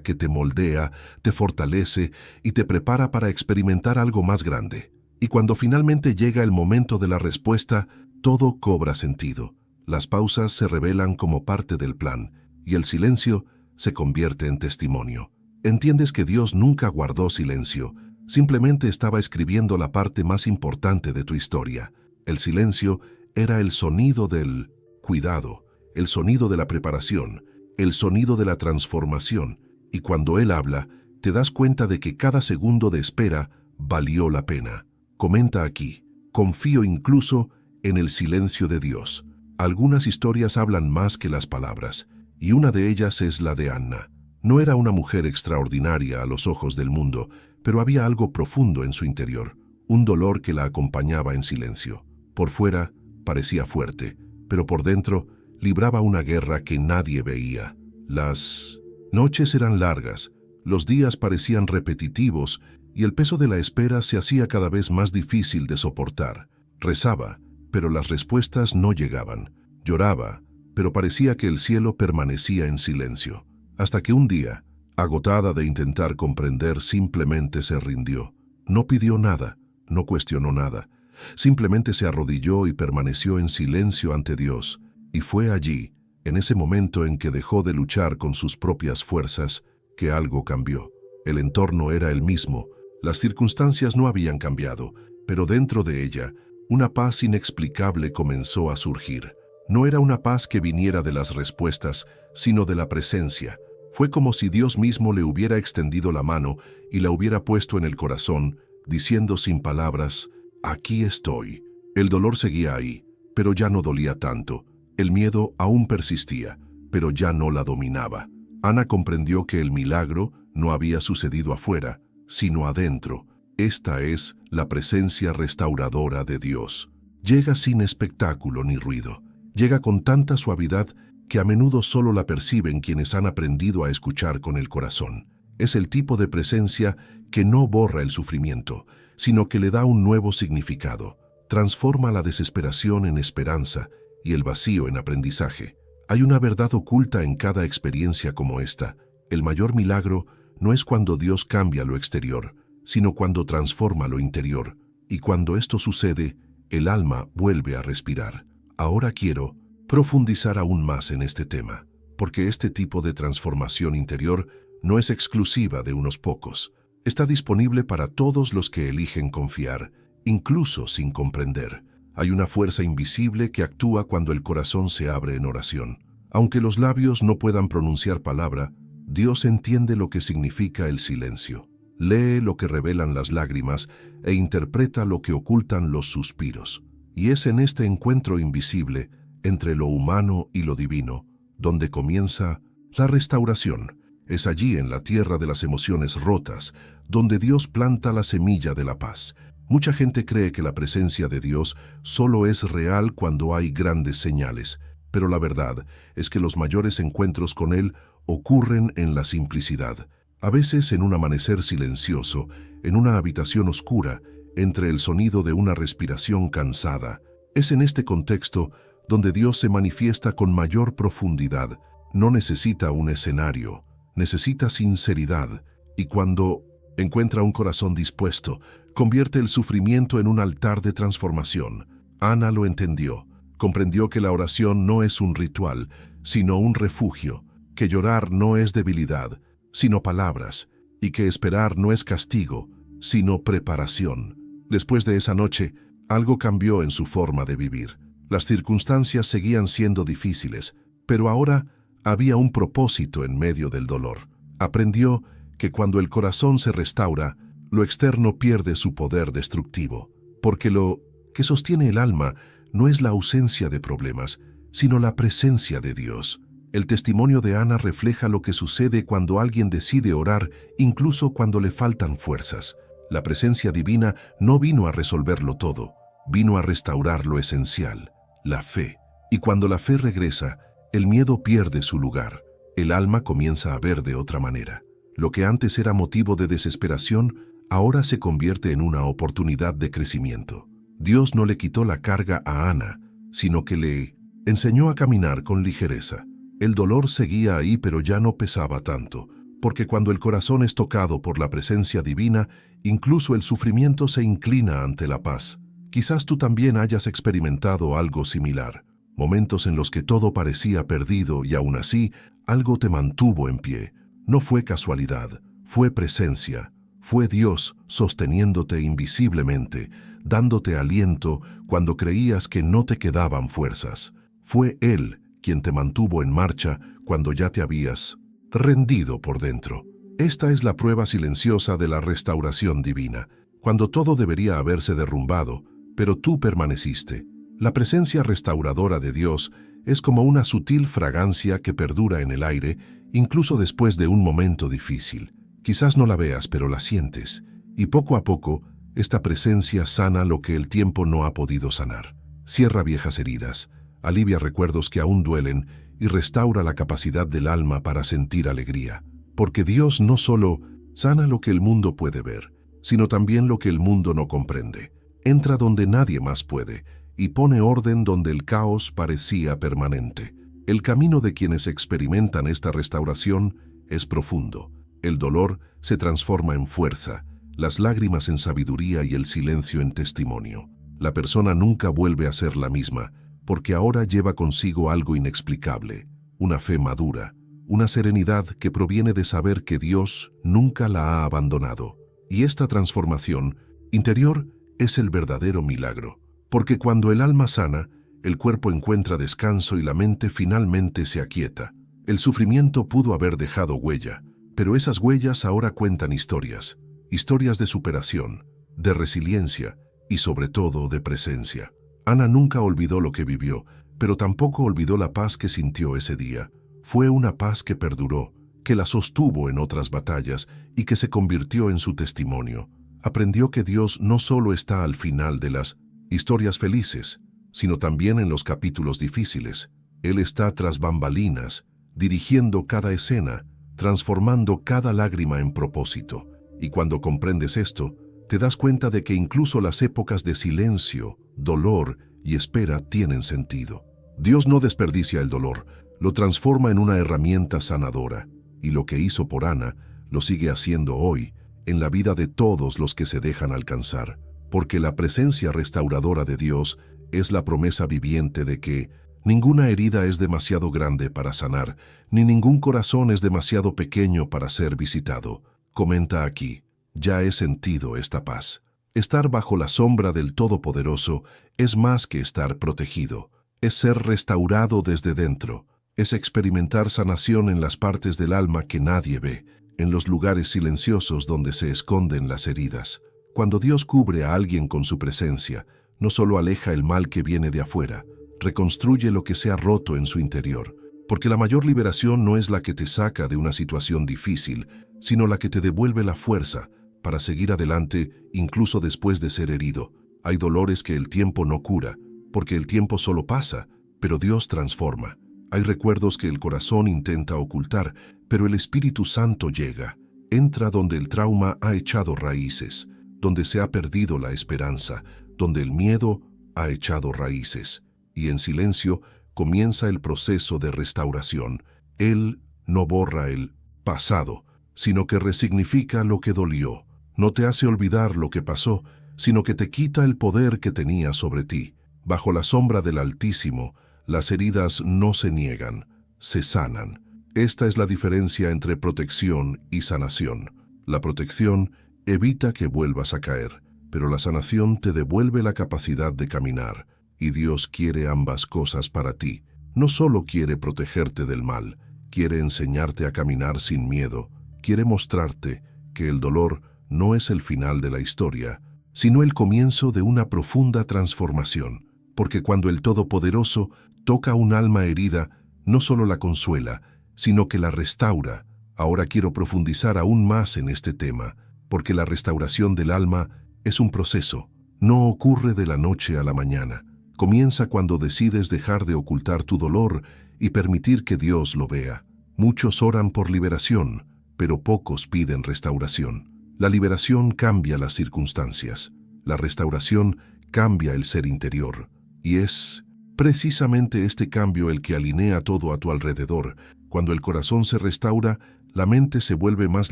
que te moldea, te fortalece y te prepara para experimentar algo más grande. Y cuando finalmente llega el momento de la respuesta, todo cobra sentido. Las pausas se revelan como parte del plan y el silencio se convierte en testimonio. Entiendes que Dios nunca guardó silencio, simplemente estaba escribiendo la parte más importante de tu historia. El silencio era el sonido del cuidado, el sonido de la preparación, el sonido de la transformación, y cuando Él habla, te das cuenta de que cada segundo de espera valió la pena. Comenta aquí, confío incluso en el silencio de Dios. Algunas historias hablan más que las palabras, y una de ellas es la de Anna. No era una mujer extraordinaria a los ojos del mundo, pero había algo profundo en su interior, un dolor que la acompañaba en silencio. Por fuera parecía fuerte, pero por dentro libraba una guerra que nadie veía. Las noches eran largas, los días parecían repetitivos y el peso de la espera se hacía cada vez más difícil de soportar. Rezaba, pero las respuestas no llegaban. Lloraba, pero parecía que el cielo permanecía en silencio. Hasta que un día, agotada de intentar comprender, simplemente se rindió. No pidió nada, no cuestionó nada. Simplemente se arrodilló y permaneció en silencio ante Dios. Y fue allí, en ese momento en que dejó de luchar con sus propias fuerzas, que algo cambió. El entorno era el mismo, las circunstancias no habían cambiado, pero dentro de ella, una paz inexplicable comenzó a surgir. No era una paz que viniera de las respuestas, sino de la presencia. Fue como si Dios mismo le hubiera extendido la mano y la hubiera puesto en el corazón, diciendo sin palabras, «Aquí estoy». El dolor seguía ahí, pero ya no dolía tanto. El miedo aún persistía, pero ya no la dominaba. Ana comprendió que el milagro no había sucedido afuera, sino adentro. Esta es la presencia restauradora de Dios. Llega sin espectáculo ni ruido. Llega con tanta suavidad que a menudo solo la perciben quienes han aprendido a escuchar con el corazón. Es el tipo de presencia que no borra el sufrimiento, sino que le da un nuevo significado. Transforma la desesperación en esperanza y el vacío en aprendizaje. Hay una verdad oculta en cada experiencia como esta. El mayor milagro no es cuando Dios cambia lo exterior, sino cuando transforma lo interior. Y cuando esto sucede, el alma vuelve a respirar. Ahora quiero profundizar aún más en este tema, porque este tipo de transformación interior no es exclusiva de unos pocos. Está disponible para todos los que eligen confiar, incluso sin comprender. Hay una fuerza invisible que actúa cuando el corazón se abre en oración. Aunque los labios no puedan pronunciar palabra, Dios entiende lo que significa el silencio. Lee lo que revelan las lágrimas e interpreta lo que ocultan los suspiros. Y es en este encuentro invisible, entre lo humano y lo divino, donde comienza la restauración. Es allí, en la tierra de las emociones rotas, donde Dios planta la semilla de la paz. Mucha gente cree que la presencia de Dios solo es real cuando hay grandes señales, pero la verdad es que los mayores encuentros con Él ocurren en la simplicidad. A veces en un amanecer silencioso, en una habitación oscura, entre el sonido de una respiración cansada. Es en este contexto donde Dios se manifiesta con mayor profundidad. No necesita un escenario, necesita sinceridad, y cuando encuentra un corazón dispuesto, convierte el sufrimiento en un altar de transformación. Ana lo entendió, comprendió que la oración no es un ritual, sino un refugio, que llorar no es debilidad, sino palabras, y que esperar no es castigo, sino preparación. Después de esa noche, algo cambió en su forma de vivir. Las circunstancias seguían siendo difíciles, pero ahora había un propósito en medio del dolor. Aprendió que cuando el corazón se restaura, lo externo pierde su poder destructivo, porque lo que sostiene el alma no es la ausencia de problemas, sino la presencia de Dios. El testimonio de Ana refleja lo que sucede cuando alguien decide orar, incluso cuando le faltan fuerzas. La presencia divina no vino a resolverlo todo, vino a restaurar lo esencial, la fe. Y cuando la fe regresa, el miedo pierde su lugar. El alma comienza a ver de otra manera. Lo que antes era motivo de desesperación, ahora se convierte en una oportunidad de crecimiento. Dios no le quitó la carga a Ana, sino que le enseñó a caminar con ligereza. El dolor seguía ahí, pero ya no pesaba tanto, porque cuando el corazón es tocado por la presencia divina, incluso el sufrimiento se inclina ante la paz. Quizás tú también hayas experimentado algo similar, momentos en los que todo parecía perdido y aún así algo te mantuvo en pie. No fue casualidad, fue presencia, fue Dios sosteniéndote invisiblemente, dándote aliento cuando creías que no te quedaban fuerzas. Fue Él quien te mantuvo en marcha cuando ya te habías rendido por dentro. Esta es la prueba silenciosa de la restauración divina, cuando todo debería haberse derrumbado, pero tú permaneciste. La presencia restauradora de Dios es como una sutil fragancia que perdura en el aire, incluso después de un momento difícil. Quizás no la veas, pero la sientes, y poco a poco, esta presencia sana lo que el tiempo no ha podido sanar. Cierra viejas heridas, alivia recuerdos que aún duelen y restaura la capacidad del alma para sentir alegría. Porque Dios no solo sana lo que el mundo puede ver, sino también lo que el mundo no comprende. Entra donde nadie más puede y pone orden donde el caos parecía permanente. El camino de quienes experimentan esta restauración es profundo. El dolor se transforma en fuerza, las lágrimas en sabiduría y el silencio en testimonio. La persona nunca vuelve a ser la misma, porque ahora lleva consigo algo inexplicable, una fe madura, una serenidad que proviene de saber que Dios nunca la ha abandonado. Y esta transformación interior es el verdadero milagro, porque cuando el alma sana, el cuerpo encuentra descanso y la mente finalmente se aquieta. El sufrimiento pudo haber dejado huella, pero esas huellas ahora cuentan historias, historias de superación, de resiliencia y sobre todo de presencia. Ana nunca olvidó lo que vivió, pero tampoco olvidó la paz que sintió ese día. Fue una paz que perduró, que la sostuvo en otras batallas y que se convirtió en su testimonio. Aprendió que Dios no solo está al final de las historias felices, sino también en los capítulos difíciles. Él está tras bambalinas, dirigiendo cada escena, transformando cada lágrima en propósito. Y cuando comprendes esto, te das cuenta de que incluso las épocas de silencio, dolor y espera tienen sentido. Dios no desperdicia el dolor, lo transforma en una herramienta sanadora. Y lo que hizo por Ana, lo sigue haciendo hoy, en la vida de todos los que se dejan alcanzar. Porque la presencia restauradora de Dios es la promesa viviente de que ninguna herida es demasiado grande para sanar, ni ningún corazón es demasiado pequeño para ser visitado. Comenta aquí, ya he sentido esta paz. Estar bajo la sombra del Todopoderoso es más que estar protegido, es ser restaurado desde dentro, es experimentar sanación en las partes del alma que nadie ve, en los lugares silenciosos donde se esconden las heridas. Cuando Dios cubre a alguien con su presencia, no solo aleja el mal que viene de afuera, reconstruye lo que se ha roto en su interior, porque la mayor liberación no es la que te saca de una situación difícil, sino la que te devuelve la fuerza para seguir adelante incluso después de ser herido. Hay dolores que el tiempo no cura, porque el tiempo solo pasa, pero Dios transforma. Hay recuerdos que el corazón intenta ocultar, pero el Espíritu Santo llega, entra donde el trauma ha echado raíces, donde se ha perdido la esperanza, donde el miedo ha echado raíces, y en silencio comienza el proceso de restauración. Él no borra el pasado, sino que resignifica lo que dolió. No te hace olvidar lo que pasó, sino que te quita el poder que tenía sobre ti. Bajo la sombra del Altísimo, las heridas no se niegan, se sanan. Esta es la diferencia entre protección y sanación. La protección evita que vuelvas a caer, pero la sanación te devuelve la capacidad de caminar. Y Dios quiere ambas cosas para ti. No solo quiere protegerte del mal, quiere enseñarte a caminar sin miedo, quiere mostrarte que el dolor no es el final de la historia, sino el comienzo de una profunda transformación. Porque cuando el Todopoderoso toca un alma herida, no solo la consuela, sino que la restaura. Ahora quiero profundizar aún más en este tema, porque la restauración del alma es un proceso. No ocurre de la noche a la mañana. Comienza cuando decides dejar de ocultar tu dolor y permitir que Dios lo vea. Muchos oran por liberación, pero pocos piden restauración. La liberación cambia las circunstancias. La restauración cambia el ser interior. Y es precisamente este cambio el que alinea todo a tu alrededor. Cuando el corazón se restaura, la mente se vuelve más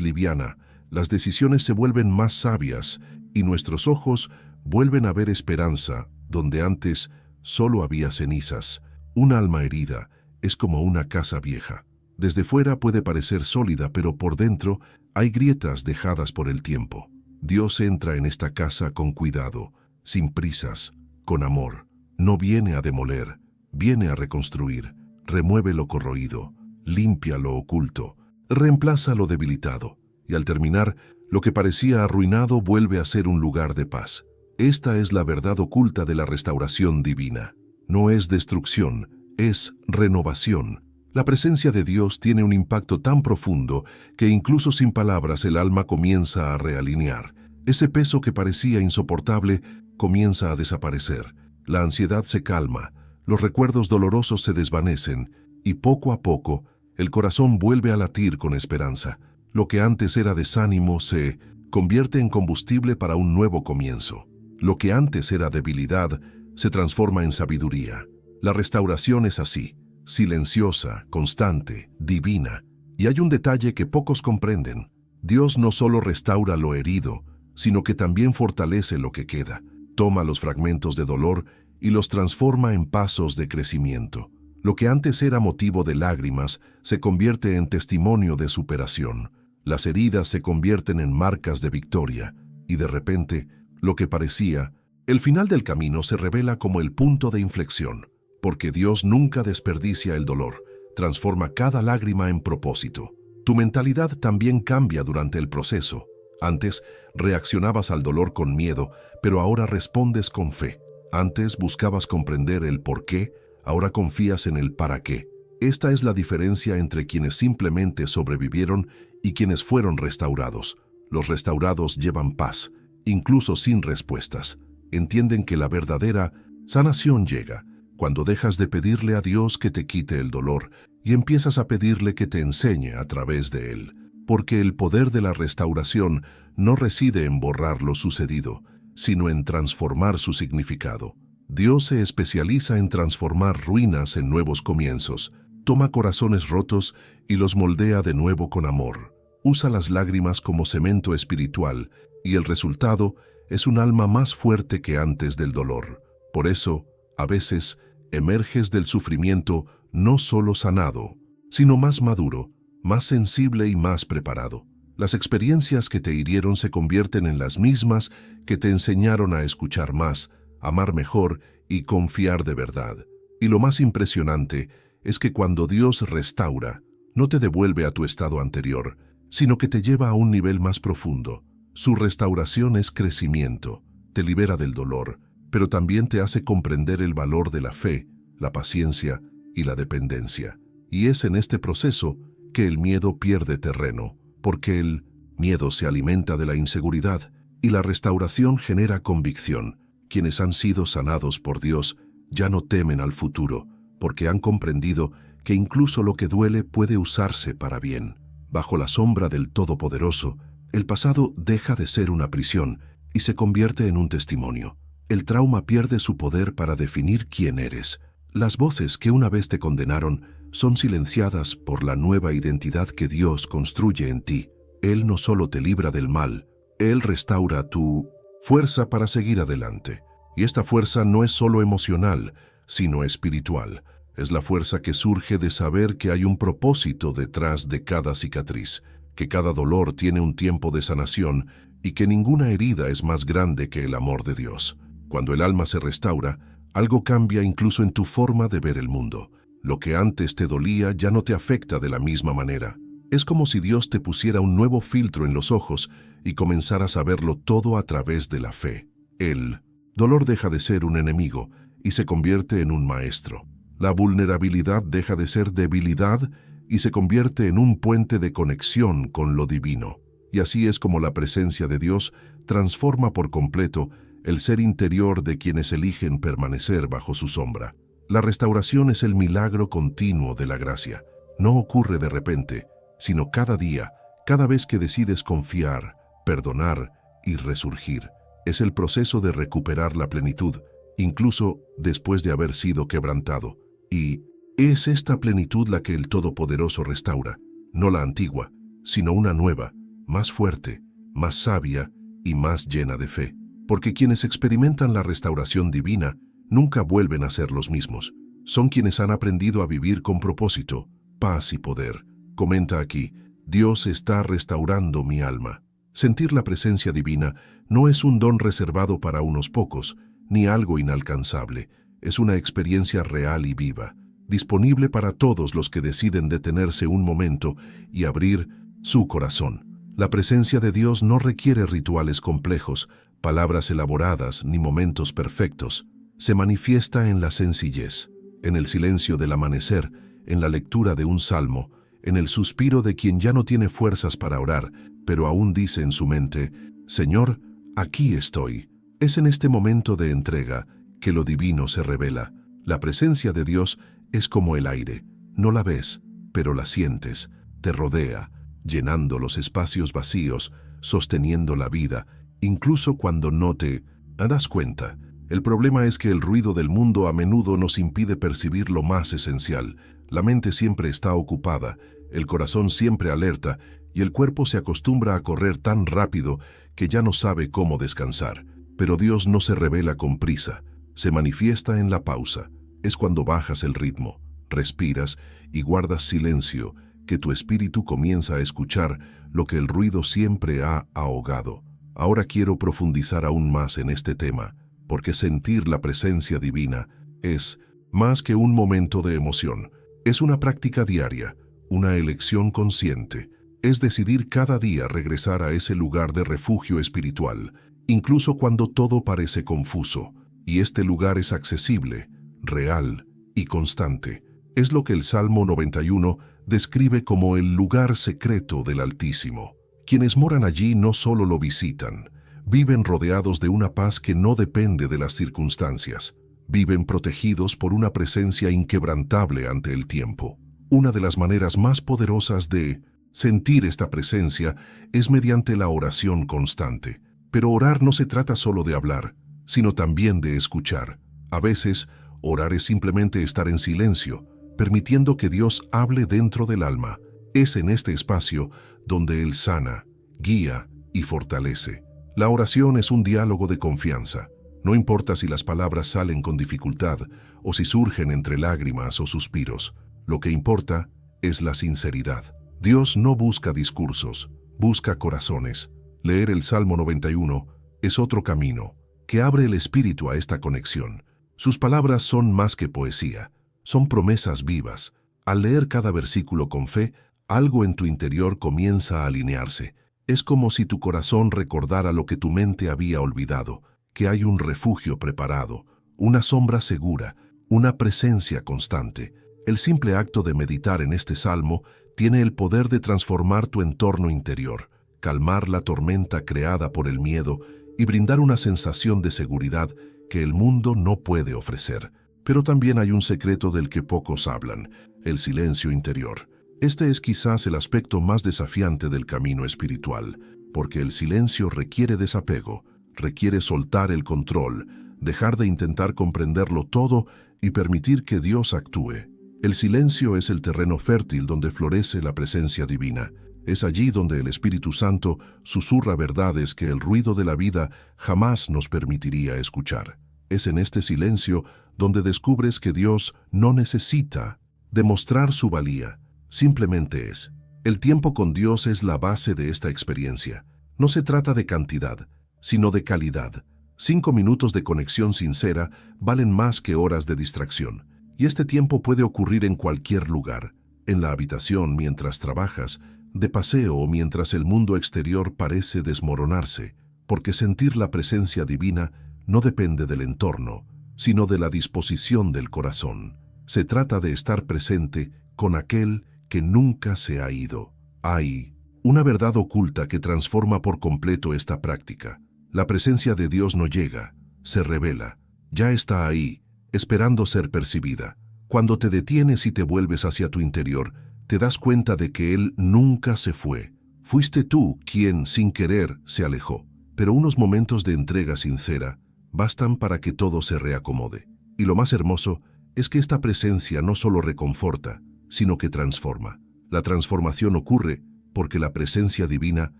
liviana, las decisiones se vuelven más sabias y nuestros ojos vuelven a ver esperanza donde antes solo había cenizas. Un alma herida es como una casa vieja. Desde fuera puede parecer sólida, pero por dentro hay grietas dejadas por el tiempo. Dios entra en esta casa con cuidado, sin prisas, con amor. No viene a demoler, viene a reconstruir. Remueve lo corroído, limpia lo oculto, reemplaza lo debilitado. Y al terminar, lo que parecía arruinado vuelve a ser un lugar de paz. Esta es la verdad oculta de la restauración divina. No es destrucción, es renovación. La presencia de Dios tiene un impacto tan profundo que incluso sin palabras el alma comienza a realinear. Ese peso que parecía insoportable comienza a desaparecer. La ansiedad se calma, los recuerdos dolorosos se desvanecen y poco a poco el corazón vuelve a latir con esperanza. Lo que antes era desánimo se convierte en combustible para un nuevo comienzo. Lo que antes era debilidad se transforma en sabiduría. La restauración es así, silenciosa, constante, divina. Y hay un detalle que pocos comprenden. Dios no solo restaura lo herido, sino que también fortalece lo que queda. Toma los fragmentos de dolor y los transforma en pasos de crecimiento. Lo que antes era motivo de lágrimas se convierte en testimonio de superación. Las heridas se convierten en marcas de victoria, y de repente, lo que parecía, el final del camino se revela como el punto de inflexión, porque Dios nunca desperdicia el dolor, transforma cada lágrima en propósito. Tu mentalidad también cambia durante el proceso. Antes reaccionabas al dolor con miedo, pero ahora respondes con fe. Antes buscabas comprender el por qué, ahora confías en el para qué. Esta es la diferencia entre quienes simplemente sobrevivieron y quienes fueron restaurados. Los restaurados llevan paz, incluso sin respuestas. Entienden que la verdadera Sanación llega cuando dejas de pedirle a Dios que te quite el dolor y empiezas a pedirle que te enseñe a través de él, porque el poder de la restauración no reside en borrar lo sucedido, sino en transformar su significado. Dios se especializa en transformar ruinas en nuevos comienzos, toma corazones rotos y los moldea de nuevo con amor. Usa las lágrimas como cemento espiritual y el resultado es un alma más fuerte que antes del dolor. Por eso, a veces, emerges del sufrimiento no solo sanado, sino más maduro, más sensible y más preparado. Las experiencias que te hirieron se convierten en las mismas que te enseñaron a escuchar más, amar mejor y confiar de verdad. Y lo más impresionante es que cuando Dios restaura, no te devuelve a tu estado anterior, sino que te lleva a un nivel más profundo. Su restauración es crecimiento, te libera del dolor, pero también te hace comprender el valor de la fe, la paciencia y la dependencia. Y es en este proceso que el miedo pierde terreno, porque el miedo se alimenta de la inseguridad y la restauración genera convicción. Quienes han sido sanados por Dios ya no temen al futuro, porque han comprendido que incluso lo que duele puede usarse para bien. Bajo la sombra del Todopoderoso, el pasado deja de ser una prisión y se convierte en un testimonio. El trauma pierde su poder para definir quién eres. Las voces que una vez te condenaron son silenciadas por la nueva identidad que Dios construye en ti. Él no solo te libra del mal, Él restaura tu fuerza para seguir adelante. Y esta fuerza no es solo emocional, sino espiritual. Es la fuerza que surge de saber que hay un propósito detrás de cada cicatriz, que cada dolor tiene un tiempo de sanación y que ninguna herida es más grande que el amor de Dios. Cuando el alma se restaura, algo cambia incluso en tu forma de ver el mundo. Lo que antes te dolía ya no te afecta de la misma manera. Es como si Dios te pusiera un nuevo filtro en los ojos y comenzaras a verlo todo a través de la fe. El dolor deja de ser un enemigo y se convierte en un maestro. La vulnerabilidad deja de ser debilidad y se convierte en un puente de conexión con lo divino. Y así es como la presencia de Dios transforma por completo el ser interior de quienes eligen permanecer bajo su sombra. La restauración es el milagro continuo de la gracia. No ocurre de repente, sino cada día, cada vez que decides confiar, perdonar y resurgir. Es el proceso de recuperar la plenitud, incluso después de haber sido quebrantado. Y es esta plenitud la que el Todopoderoso restaura, no la antigua, sino una nueva, más fuerte, más sabia y más llena de fe. Porque quienes experimentan la restauración divina nunca vuelven a ser los mismos. Son quienes han aprendido a vivir con propósito, paz y poder. Comenta aquí, Dios está restaurando mi alma. Sentir la presencia divina no es un don reservado para unos pocos, ni algo inalcanzable. Es una experiencia real y viva, disponible para todos los que deciden detenerse un momento y abrir su corazón. La presencia de Dios no requiere rituales complejos, palabras elaboradas ni momentos perfectos. Se manifiesta en la sencillez, en el silencio del amanecer, en la lectura de un salmo, en el suspiro de quien ya no tiene fuerzas para orar, pero aún dice en su mente, «Señor, aquí estoy». Es en este momento de entrega que lo divino se revela. La presencia de Dios es como el aire. No la ves, pero la sientes, te rodea, llenando los espacios vacíos, sosteniendo la vida, incluso cuando no te das cuenta. El problema es que el ruido del mundo a menudo nos impide percibir lo más esencial. La mente siempre está ocupada, el corazón siempre alerta y el cuerpo se acostumbra a correr tan rápido que ya no sabe cómo descansar. Pero Dios no se revela con prisa, se manifiesta en la pausa. Es cuando bajas el ritmo, respiras y guardas silencio, que tu espíritu comienza a escuchar lo que el ruido siempre ha ahogado. Ahora quiero profundizar aún más en este tema, porque sentir la presencia divina es más que un momento de emoción. Es una práctica diaria, una elección consciente. Es decidir cada día regresar a ese lugar de refugio espiritual, incluso cuando todo parece confuso. Y este lugar es accesible, real y constante. Es lo que el Salmo 91 describe como el lugar secreto del Altísimo. Quienes moran allí no solo lo visitan, viven rodeados de una paz que no depende de las circunstancias. Viven protegidos por una presencia inquebrantable ante el tiempo. Una de las maneras más poderosas de sentir esta presencia es mediante la oración constante. Pero orar no se trata solo de hablar, sino también de escuchar. A veces, orar es simplemente estar en silencio, permitiendo que Dios hable dentro del alma. Es en este espacio donde Él sana, guía y fortalece. La oración es un diálogo de confianza. No importa si las palabras salen con dificultad o si surgen entre lágrimas o suspiros. Lo que importa es la sinceridad. Dios no busca discursos, busca corazones. Leer el Salmo 91 es otro camino que abre el espíritu a esta conexión. Sus palabras son más que poesía, son promesas vivas. Al leer cada versículo con fe, algo en tu interior comienza a alinearse. Es como si tu corazón recordara lo que tu mente había olvidado, que hay un refugio preparado, una sombra segura, una presencia constante. El simple acto de meditar en este salmo tiene el poder de transformar tu entorno interior, calmar la tormenta creada por el miedo y brindar una sensación de seguridad que el mundo no puede ofrecer. Pero también hay un secreto del que pocos hablan, el silencio interior. Este es quizás el aspecto más desafiante del camino espiritual, porque el silencio requiere desapego, requiere soltar el control, dejar de intentar comprenderlo todo y permitir que Dios actúe. El silencio es el terreno fértil donde florece la presencia divina. Es allí donde el Espíritu Santo susurra verdades que el ruido de la vida jamás nos permitiría escuchar. Es en este silencio donde descubres que Dios no necesita demostrar su valía, simplemente es. El tiempo con Dios es la base de esta experiencia. No se trata de cantidad, sino de calidad. 5 minutos de conexión sincera valen más que horas de distracción. Y este tiempo puede ocurrir en cualquier lugar, en la habitación mientras trabajas, de paseo o mientras el mundo exterior parece desmoronarse, porque sentir la presencia divina no depende del entorno, sino de la disposición del corazón. Se trata de estar presente con aquel que nunca se ha ido. Hay una verdad oculta que transforma por completo esta práctica. La presencia de Dios no llega, se revela, ya está ahí, esperando ser percibida. Cuando te detienes y te vuelves hacia tu interior, te das cuenta de que Él nunca se fue. Fuiste tú quien, sin querer, se alejó. Pero unos momentos de entrega sincera bastan para que todo se reacomode. Y lo más hermoso es que esta presencia no solo reconforta, sino que transforma. La transformación ocurre porque la presencia divina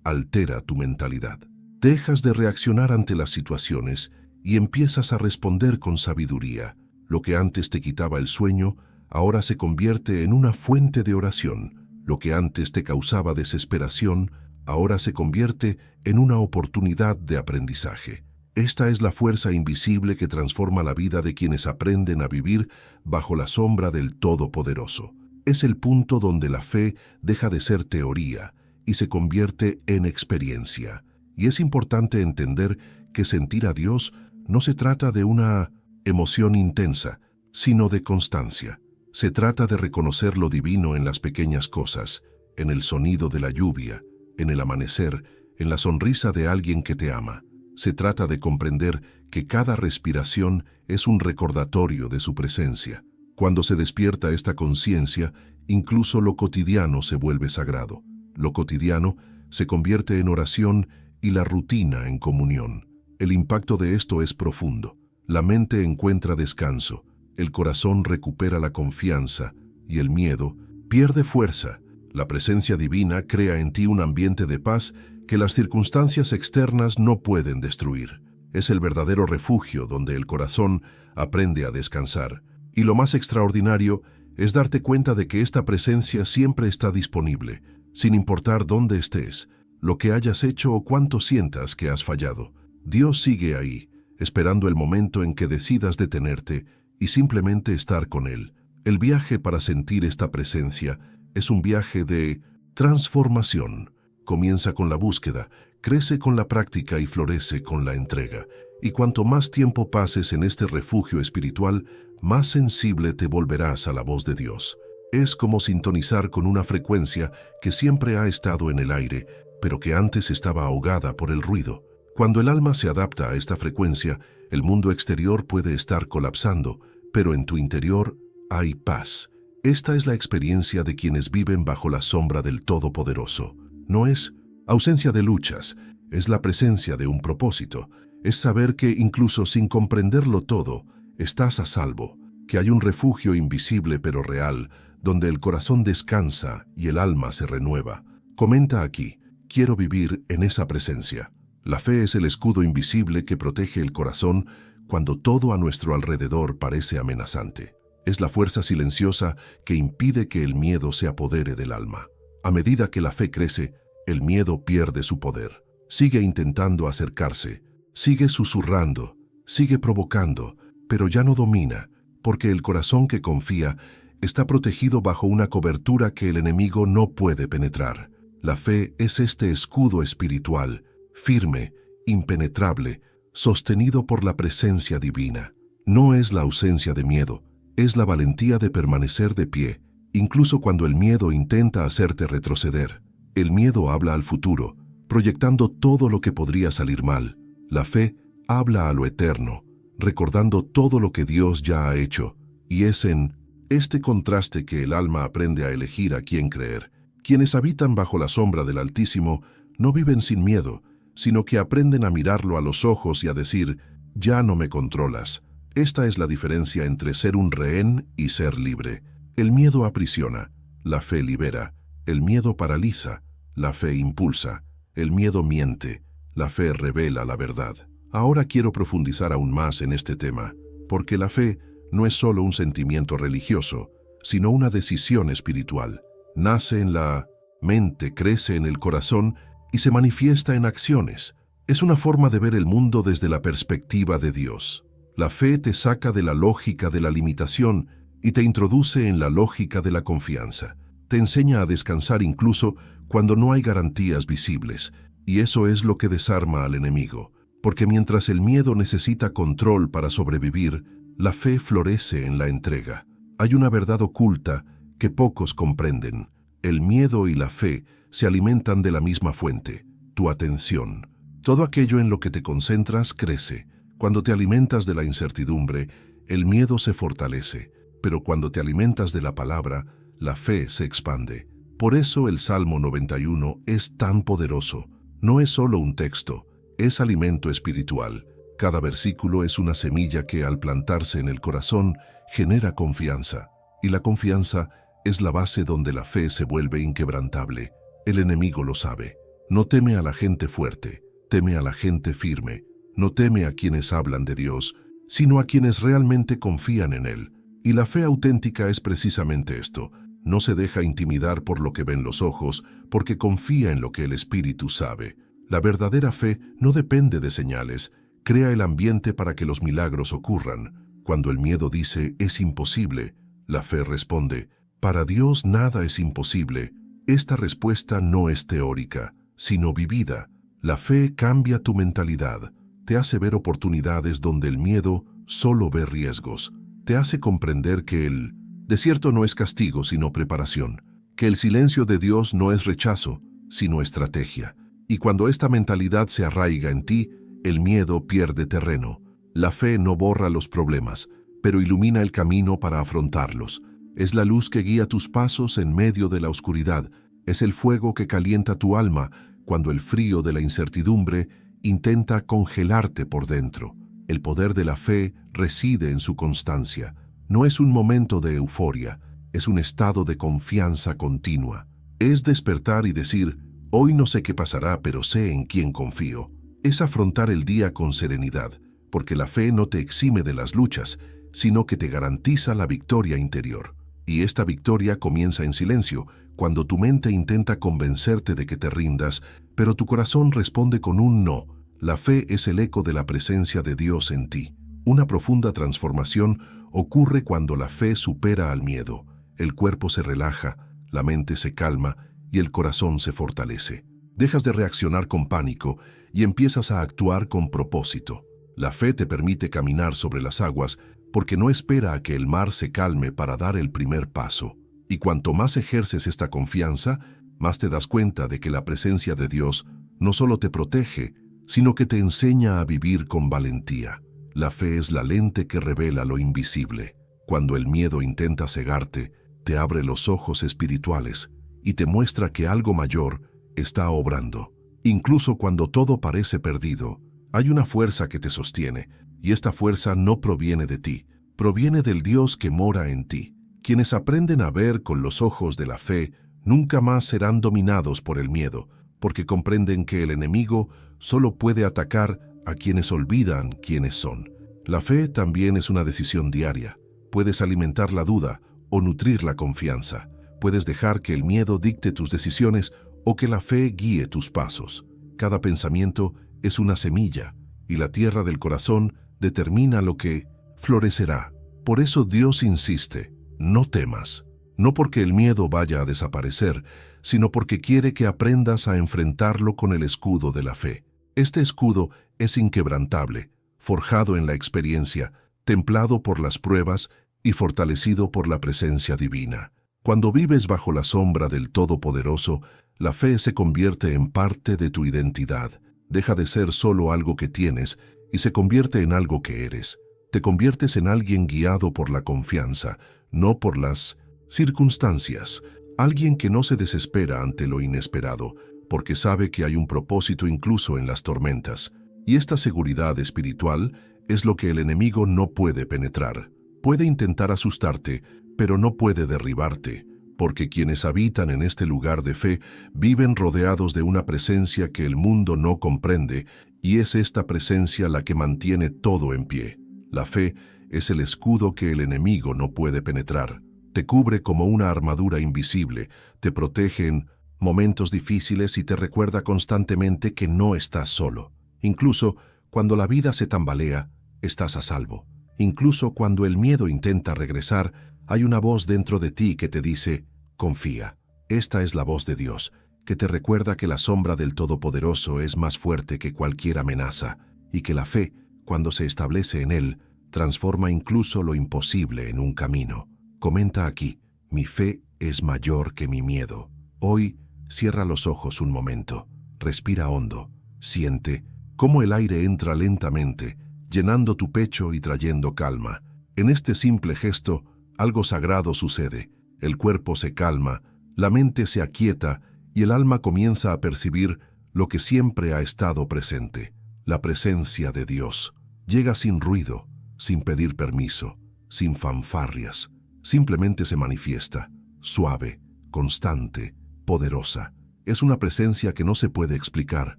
altera tu mentalidad. Dejas de reaccionar ante las situaciones y empiezas a responder con sabiduría. Lo que antes te quitaba el sueño, ahora se convierte en una fuente de oración. Lo que antes te causaba desesperación, ahora se convierte en una oportunidad de aprendizaje. Esta es la fuerza invisible que transforma la vida de quienes aprenden a vivir bajo la sombra del Todopoderoso. Es el punto donde la fe deja de ser teoría y se convierte en experiencia. Y es importante entender que sentir a Dios no se trata de una emoción intensa, sino de constancia. Se trata de reconocer lo divino en las pequeñas cosas, en el sonido de la lluvia, en el amanecer, en la sonrisa de alguien que te ama. Se trata de comprender que cada respiración es un recordatorio de su presencia. Cuando se despierta esta conciencia, incluso lo cotidiano se vuelve sagrado. Lo cotidiano se convierte en oración y la rutina en comunión. El impacto de esto es profundo. La mente encuentra descanso, el corazón recupera la confianza y el miedo pierde fuerza. La presencia divina crea en ti un ambiente de paz que las circunstancias externas no pueden destruir. Es el verdadero refugio donde el corazón aprende a descansar. Y lo más extraordinario es darte cuenta de que esta presencia siempre está disponible, sin importar dónde estés, lo que hayas hecho o cuánto sientas que has fallado. Dios sigue ahí, esperando el momento en que decidas detenerte y simplemente estar con Él. El viaje para sentir esta presencia es un viaje de transformación. Comienza con la búsqueda, crece con la práctica y florece con la entrega. Y cuanto más tiempo pases en este refugio espiritual, más sensible te volverás a la voz de Dios. Es como sintonizar con una frecuencia que siempre ha estado en el aire, pero que antes estaba ahogada por el ruido. Cuando el alma se adapta a esta frecuencia, El mundo exterior puede estar colapsando, pero en tu interior hay paz. Esta es la experiencia de quienes viven bajo la sombra del Todopoderoso. No es ausencia de luchas, es la presencia de un propósito. Es saber que incluso sin comprenderlo todo, estás a salvo, que hay un refugio invisible pero real, donde el corazón descansa y el alma se renueva. Comenta aquí, quiero vivir en esa presencia. La fe es el escudo invisible que protege el corazón cuando todo a nuestro alrededor parece amenazante. Es la fuerza silenciosa que impide que el miedo se apodere del alma. A medida que la fe crece, el miedo pierde su poder. Sigue intentando acercarse, sigue susurrando, sigue provocando, pero ya no domina, porque el corazón que confía está protegido bajo una cobertura que el enemigo no puede penetrar. La fe es este escudo espiritual, firme, impenetrable, sostenido por la presencia divina. No es la ausencia de miedo, es la valentía de permanecer de pie, incluso cuando el miedo intenta hacerte retroceder. El miedo habla al futuro, proyectando todo lo que podría salir mal. La fe habla a lo eterno, recordando todo lo que Dios ya ha hecho, y es en este contraste que el alma aprende a elegir a quién creer. Quienes habitan bajo la sombra del Altísimo no viven sin miedo, sino que aprenden a mirarlo a los ojos y a decir, ya no me controlas. Esta es la diferencia entre ser un rehén y ser libre. El miedo aprisiona, la fe libera. El miedo paraliza, la fe impulsa. El miedo miente, la fe revela la verdad. Ahora quiero profundizar aún más en este tema, porque la fe no es solo un sentimiento religioso, sino una decisión espiritual. Nace en la mente, crece en el corazón y se manifiesta en acciones. Es una forma de ver el mundo desde la perspectiva de Dios. La fe te saca de la lógica de la limitación y te introduce en la lógica de la confianza. Te enseña a descansar incluso cuando no hay garantías visibles, y eso es lo que desarma al enemigo. Porque mientras el miedo necesita control para sobrevivir, la fe florece en la entrega. Hay una verdad oculta que pocos comprenden. El miedo y la fe se alimentan de la misma fuente, tu atención. Todo aquello en lo que te concentras crece. Cuando te alimentas de la incertidumbre, el miedo se fortalece, pero cuando te alimentas de la palabra, la fe se expande. Por eso el Salmo 91 es tan poderoso. No es solo un texto, es alimento espiritual. Cada versículo es una semilla que al plantarse en el corazón genera confianza, y la confianza es la base donde la fe se vuelve inquebrantable. El enemigo lo sabe. No teme a la gente fuerte, teme a la gente firme. No teme a quienes hablan de Dios, sino a quienes realmente confían en Él. Y la fe auténtica es precisamente esto. No se deja intimidar por lo que ven los ojos, porque confía en lo que el Espíritu sabe. La verdadera fe no depende de señales, crea el ambiente para que los milagros ocurran. Cuando el miedo dice, es imposible, la fe responde, para Dios nada es imposible. Esta respuesta no es teórica, sino vivida. La fe cambia tu mentalidad. Te hace ver oportunidades donde el miedo solo ve riesgos. Te hace comprender que el desierto no es castigo, sino preparación. Que el silencio de Dios no es rechazo, sino estrategia. Y cuando esta mentalidad se arraiga en ti, el miedo pierde terreno. La fe no borra los problemas, pero ilumina el camino para afrontarlos. Es la luz que guía tus pasos en medio de la oscuridad. Es el fuego que calienta tu alma cuando el frío de la incertidumbre intenta congelarte por dentro. El poder de la fe reside en su constancia. No es un momento de euforia, es un estado de confianza continua. Es despertar y decir, hoy no sé qué pasará, pero sé en quién confío. Es afrontar el día con serenidad, porque la fe no te exime de las luchas, sino que te garantiza la victoria interior. Y esta victoria comienza en silencio, cuando tu mente intenta convencerte de que te rindas, pero tu corazón responde con un no. La fe es el eco de la presencia de Dios en ti. Una profunda transformación ocurre cuando la fe supera al miedo. El cuerpo se relaja, la mente se calma y el corazón se fortalece. Dejas de reaccionar con pánico y empiezas a actuar con propósito. La fe te permite caminar sobre las aguas porque no espera a que el mar se calme para dar el primer paso. Y cuanto más ejerces esta confianza, más te das cuenta de que la presencia de Dios no solo te protege, sino que te enseña a vivir con valentía. La fe es la lente que revela lo invisible. Cuando el miedo intenta cegarte, te abre los ojos espirituales y te muestra que algo mayor está obrando. Incluso cuando todo parece perdido, hay una fuerza que te sostiene, y esta fuerza no proviene de ti, proviene del Dios que mora en ti. Quienes aprenden a ver con los ojos de la fe nunca más serán dominados por el miedo, porque comprenden que el enemigo solo puede atacar a quienes olvidan quiénes son. La fe también es una decisión diaria. Puedes alimentar la duda o nutrir la confianza. Puedes dejar que el miedo dicte tus decisiones o que la fe guíe tus pasos. Cada pensamiento es una semilla, y la tierra del corazón determina lo que florecerá. Por eso Dios insiste, no temas, no porque el miedo vaya a desaparecer, sino porque quiere que aprendas a enfrentarlo con el escudo de la fe. Este escudo es inquebrantable, forjado en la experiencia, templado por las pruebas y fortalecido por la presencia divina. Cuando vives bajo la sombra del Todopoderoso, la fe se convierte en parte de tu identidad. Deja de ser solo algo que tienes y se convierte en algo que eres. Te conviertes en alguien guiado por la confianza, no por las circunstancias. Alguien que no se desespera ante lo inesperado, porque sabe que hay un propósito incluso en las tormentas. Y esta seguridad espiritual es lo que el enemigo no puede penetrar. Puede intentar asustarte, pero no puede derribarte, porque quienes habitan en este lugar de fe viven rodeados de una presencia que el mundo no comprende, y es esta presencia la que mantiene todo en pie. La fe es el escudo que el enemigo no puede penetrar. Te cubre como una armadura invisible, te protege en momentos difíciles y te recuerda constantemente que no estás solo. Incluso cuando la vida se tambalea, estás a salvo. Incluso cuando el miedo intenta regresar, hay una voz dentro de ti que te dice, confía. Esta es la voz de Dios, que te recuerda que la sombra del Todopoderoso es más fuerte que cualquier amenaza, y que la fe, cuando se establece en Él, transforma incluso lo imposible en un camino. Comenta aquí, mi fe es mayor que mi miedo. Hoy, cierra los ojos un momento, respira hondo, siente cómo el aire entra lentamente, llenando tu pecho y trayendo calma. En este simple gesto, algo sagrado sucede. El cuerpo se calma, la mente se aquieta y el alma comienza a percibir lo que siempre ha estado presente, la presencia de Dios. Llega sin ruido, sin pedir permiso, sin fanfarrias. Simplemente se manifiesta, suave, constante, poderosa. Es una presencia que no se puede explicar,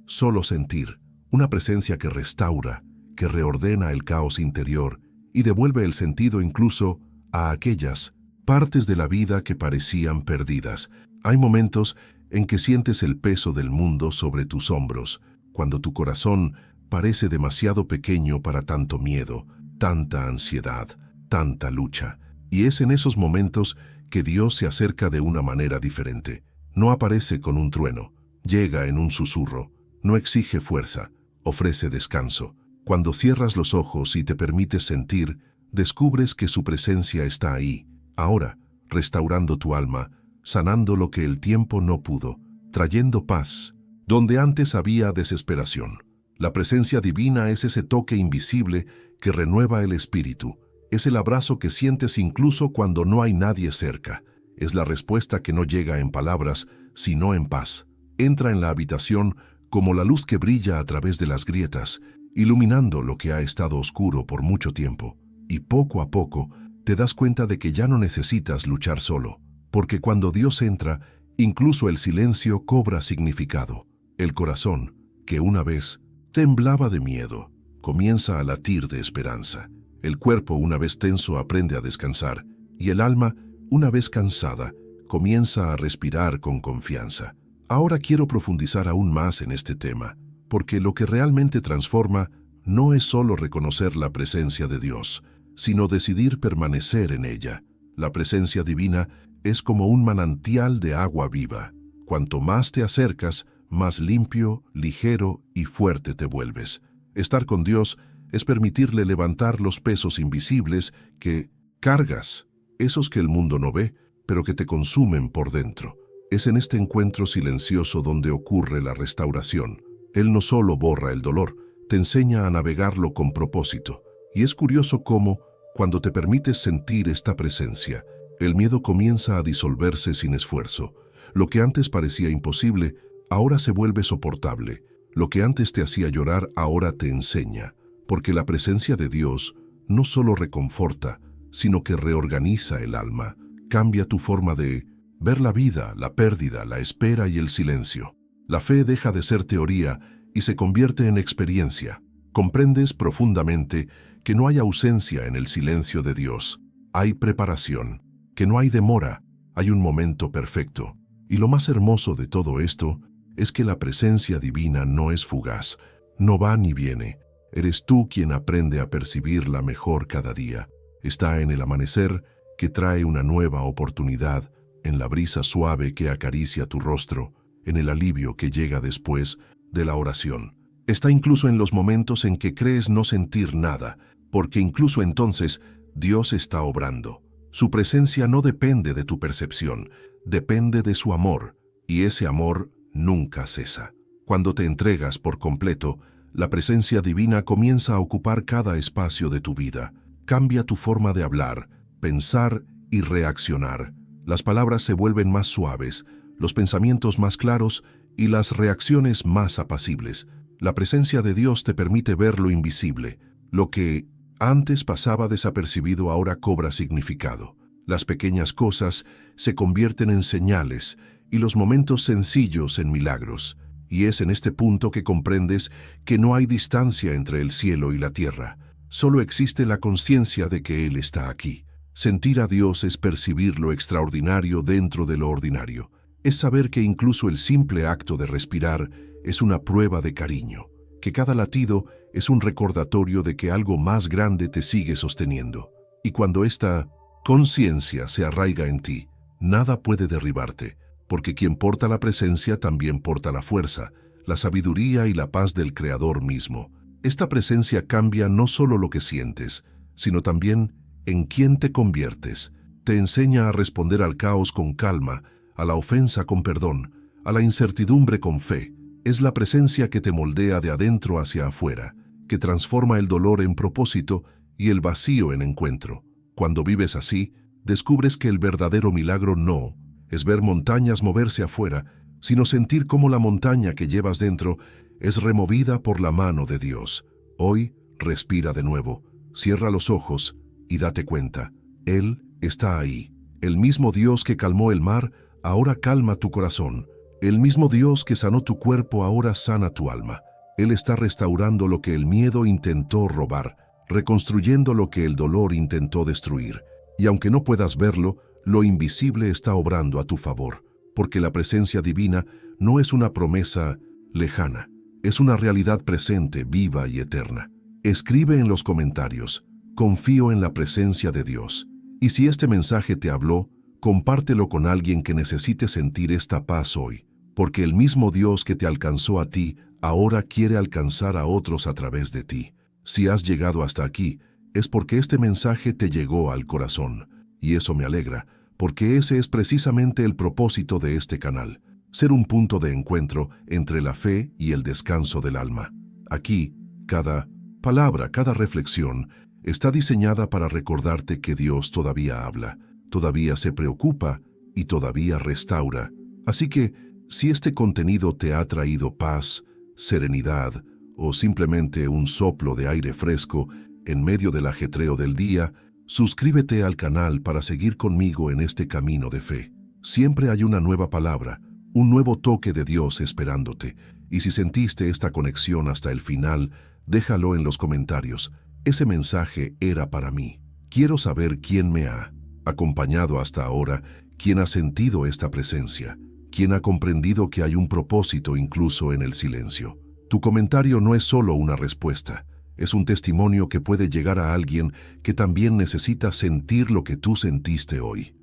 solo sentir. Una presencia que restaura, que reordena el caos interior y devuelve el sentido incluso a aquellas partes de la vida que parecían perdidas. Hay momentos en que sientes el peso del mundo sobre tus hombros, cuando tu corazón parece demasiado pequeño para tanto miedo, tanta ansiedad, tanta lucha. Y es en esos momentos que Dios se acerca de una manera diferente. No aparece con un trueno, llega en un susurro, no exige fuerza, ofrece descanso. Cuando cierras los ojos y te permites sentir, descubres que su presencia está ahí, ahora, restaurando tu alma, sanando lo que el tiempo no pudo, trayendo paz, donde antes había desesperación. La presencia divina es ese toque invisible que renueva el espíritu, es el abrazo que sientes incluso cuando no hay nadie cerca, es la respuesta que no llega en palabras, sino en paz. Entra en la habitación como la luz que brilla a través de las grietas, iluminando lo que ha estado oscuro por mucho tiempo. Y poco a poco te das cuenta de que ya no necesitas luchar solo, porque cuando Dios entra, incluso el silencio cobra significado. El corazón, que una vez temblaba de miedo, comienza a latir de esperanza. El cuerpo, una vez tenso, aprende a descansar, y el alma, una vez cansada, comienza a respirar con confianza. Ahora quiero profundizar aún más en este tema, porque lo que realmente transforma no es solo reconocer la presencia de Dios, sino decidir permanecer en ella. La presencia divina es como un manantial de agua viva. Cuanto más te acercas, más limpio, ligero y fuerte te vuelves. Estar con Dios es permitirle levantar los pesos invisibles que cargas, esos que el mundo no ve, pero que te consumen por dentro. Es en este encuentro silencioso donde ocurre la restauración. Él no solo borra el dolor, te enseña a navegarlo con propósito. Y es curioso cómo, cuando te permites sentir esta presencia, el miedo comienza a disolverse sin esfuerzo. Lo que antes parecía imposible, ahora se vuelve soportable. Lo que antes te hacía llorar, ahora te enseña. Porque la presencia de Dios no solo reconforta, sino que reorganiza el alma, cambia tu forma de ver la vida, la pérdida, la espera y el silencio. La fe deja de ser teoría y se convierte en experiencia. Comprendes profundamente que no hay ausencia en el silencio de Dios. Hay preparación, que no hay demora, hay un momento perfecto. Y lo más hermoso de todo esto es que la presencia divina no es fugaz, no va ni viene. Eres tú quien aprende a percibirla mejor cada día. Está en el amanecer que trae una nueva oportunidad, en la brisa suave que acaricia tu rostro, en el alivio que llega después de la oración. Está incluso en los momentos en que crees no sentir nada, porque incluso entonces Dios está obrando. Su presencia no depende de tu percepción, depende de su amor, y ese amor nunca cesa. Cuando te entregas por completo, la presencia divina comienza a ocupar cada espacio de tu vida. Cambia tu forma de hablar, pensar y reaccionar. Las palabras se vuelven más suaves, los pensamientos más claros y las reacciones más apacibles. La presencia de Dios te permite ver lo invisible. Lo que antes pasaba desapercibido ahora cobra significado. Las pequeñas cosas se convierten en señales y los momentos sencillos en milagros. Y es en este punto que comprendes que no hay distancia entre el cielo y la tierra. Solo existe la conciencia de que Él está aquí. Sentir a Dios es percibir lo extraordinario dentro de lo ordinario. Es saber que incluso el simple acto de respirar es una prueba de cariño, que cada latido es un recordatorio de que algo más grande te sigue sosteniendo. Y cuando esta conciencia se arraiga en ti, nada puede derribarte, porque quien porta la presencia también porta la fuerza, la sabiduría y la paz del Creador mismo. Esta presencia cambia no solo lo que sientes, sino también en quién te conviertes. Te enseña a responder al caos con calma, a la ofensa con perdón, a la incertidumbre con fe. Es la presencia que te moldea de adentro hacia afuera, que transforma el dolor en propósito y el vacío en encuentro. Cuando vives así, descubres que el verdadero milagro no es ver montañas moverse afuera, sino sentir cómo la montaña que llevas dentro es removida por la mano de Dios. Hoy, respira de nuevo, cierra los ojos y date cuenta. Él está ahí. El mismo Dios que calmó el mar, ahora calma tu corazón. El mismo Dios que sanó tu cuerpo, ahora sana tu alma. Él está restaurando lo que el miedo intentó robar, reconstruyendo lo que el dolor intentó destruir. Y aunque no puedas verlo, lo invisible está obrando a tu favor, porque la presencia divina no es una promesa lejana, es una realidad presente, viva y eterna. Escribe en los comentarios: confío en la presencia de Dios. Y si este mensaje te habló, compártelo con alguien que necesite sentir esta paz hoy, porque el mismo Dios que te alcanzó a ti, ahora quiere alcanzar a otros a través de ti. Si has llegado hasta aquí, es porque este mensaje te llegó al corazón. Y eso me alegra, porque ese es precisamente el propósito de este canal, ser un punto de encuentro entre la fe y el descanso del alma. Aquí, cada palabra, cada reflexión, está diseñada para recordarte que Dios todavía habla, todavía se preocupa y todavía restaura. Así que, si este contenido te ha traído paz, serenidad o simplemente un soplo de aire fresco en medio del ajetreo del día, suscríbete al canal para seguir conmigo en este camino de fe. Siempre hay una nueva palabra, un nuevo toque de Dios esperándote. Y si sentiste esta conexión hasta el final, déjalo en los comentarios. Ese mensaje era para mí. Quiero saber quién me ha acompañado hasta ahora, quién ha sentido esta presencia, quién ha comprendido que hay un propósito incluso en el silencio. Tu comentario no es solo una respuesta, es un testimonio que puede llegar a alguien que también necesita sentir lo que tú sentiste hoy.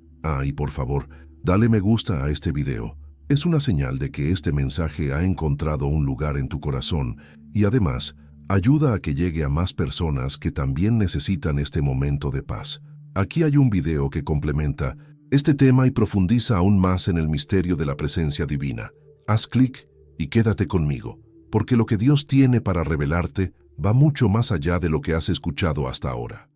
Y por favor, dale me gusta a este video. Es una señal de que este mensaje ha encontrado un lugar en tu corazón y además ayuda a que llegue a más personas que también necesitan este momento de paz. Aquí hay un video que complementa este tema y profundiza aún más en el misterio de la presencia divina. Haz clic y quédate conmigo. porque lo que Dios tiene para revelarte va mucho más allá de lo que has escuchado hasta ahora.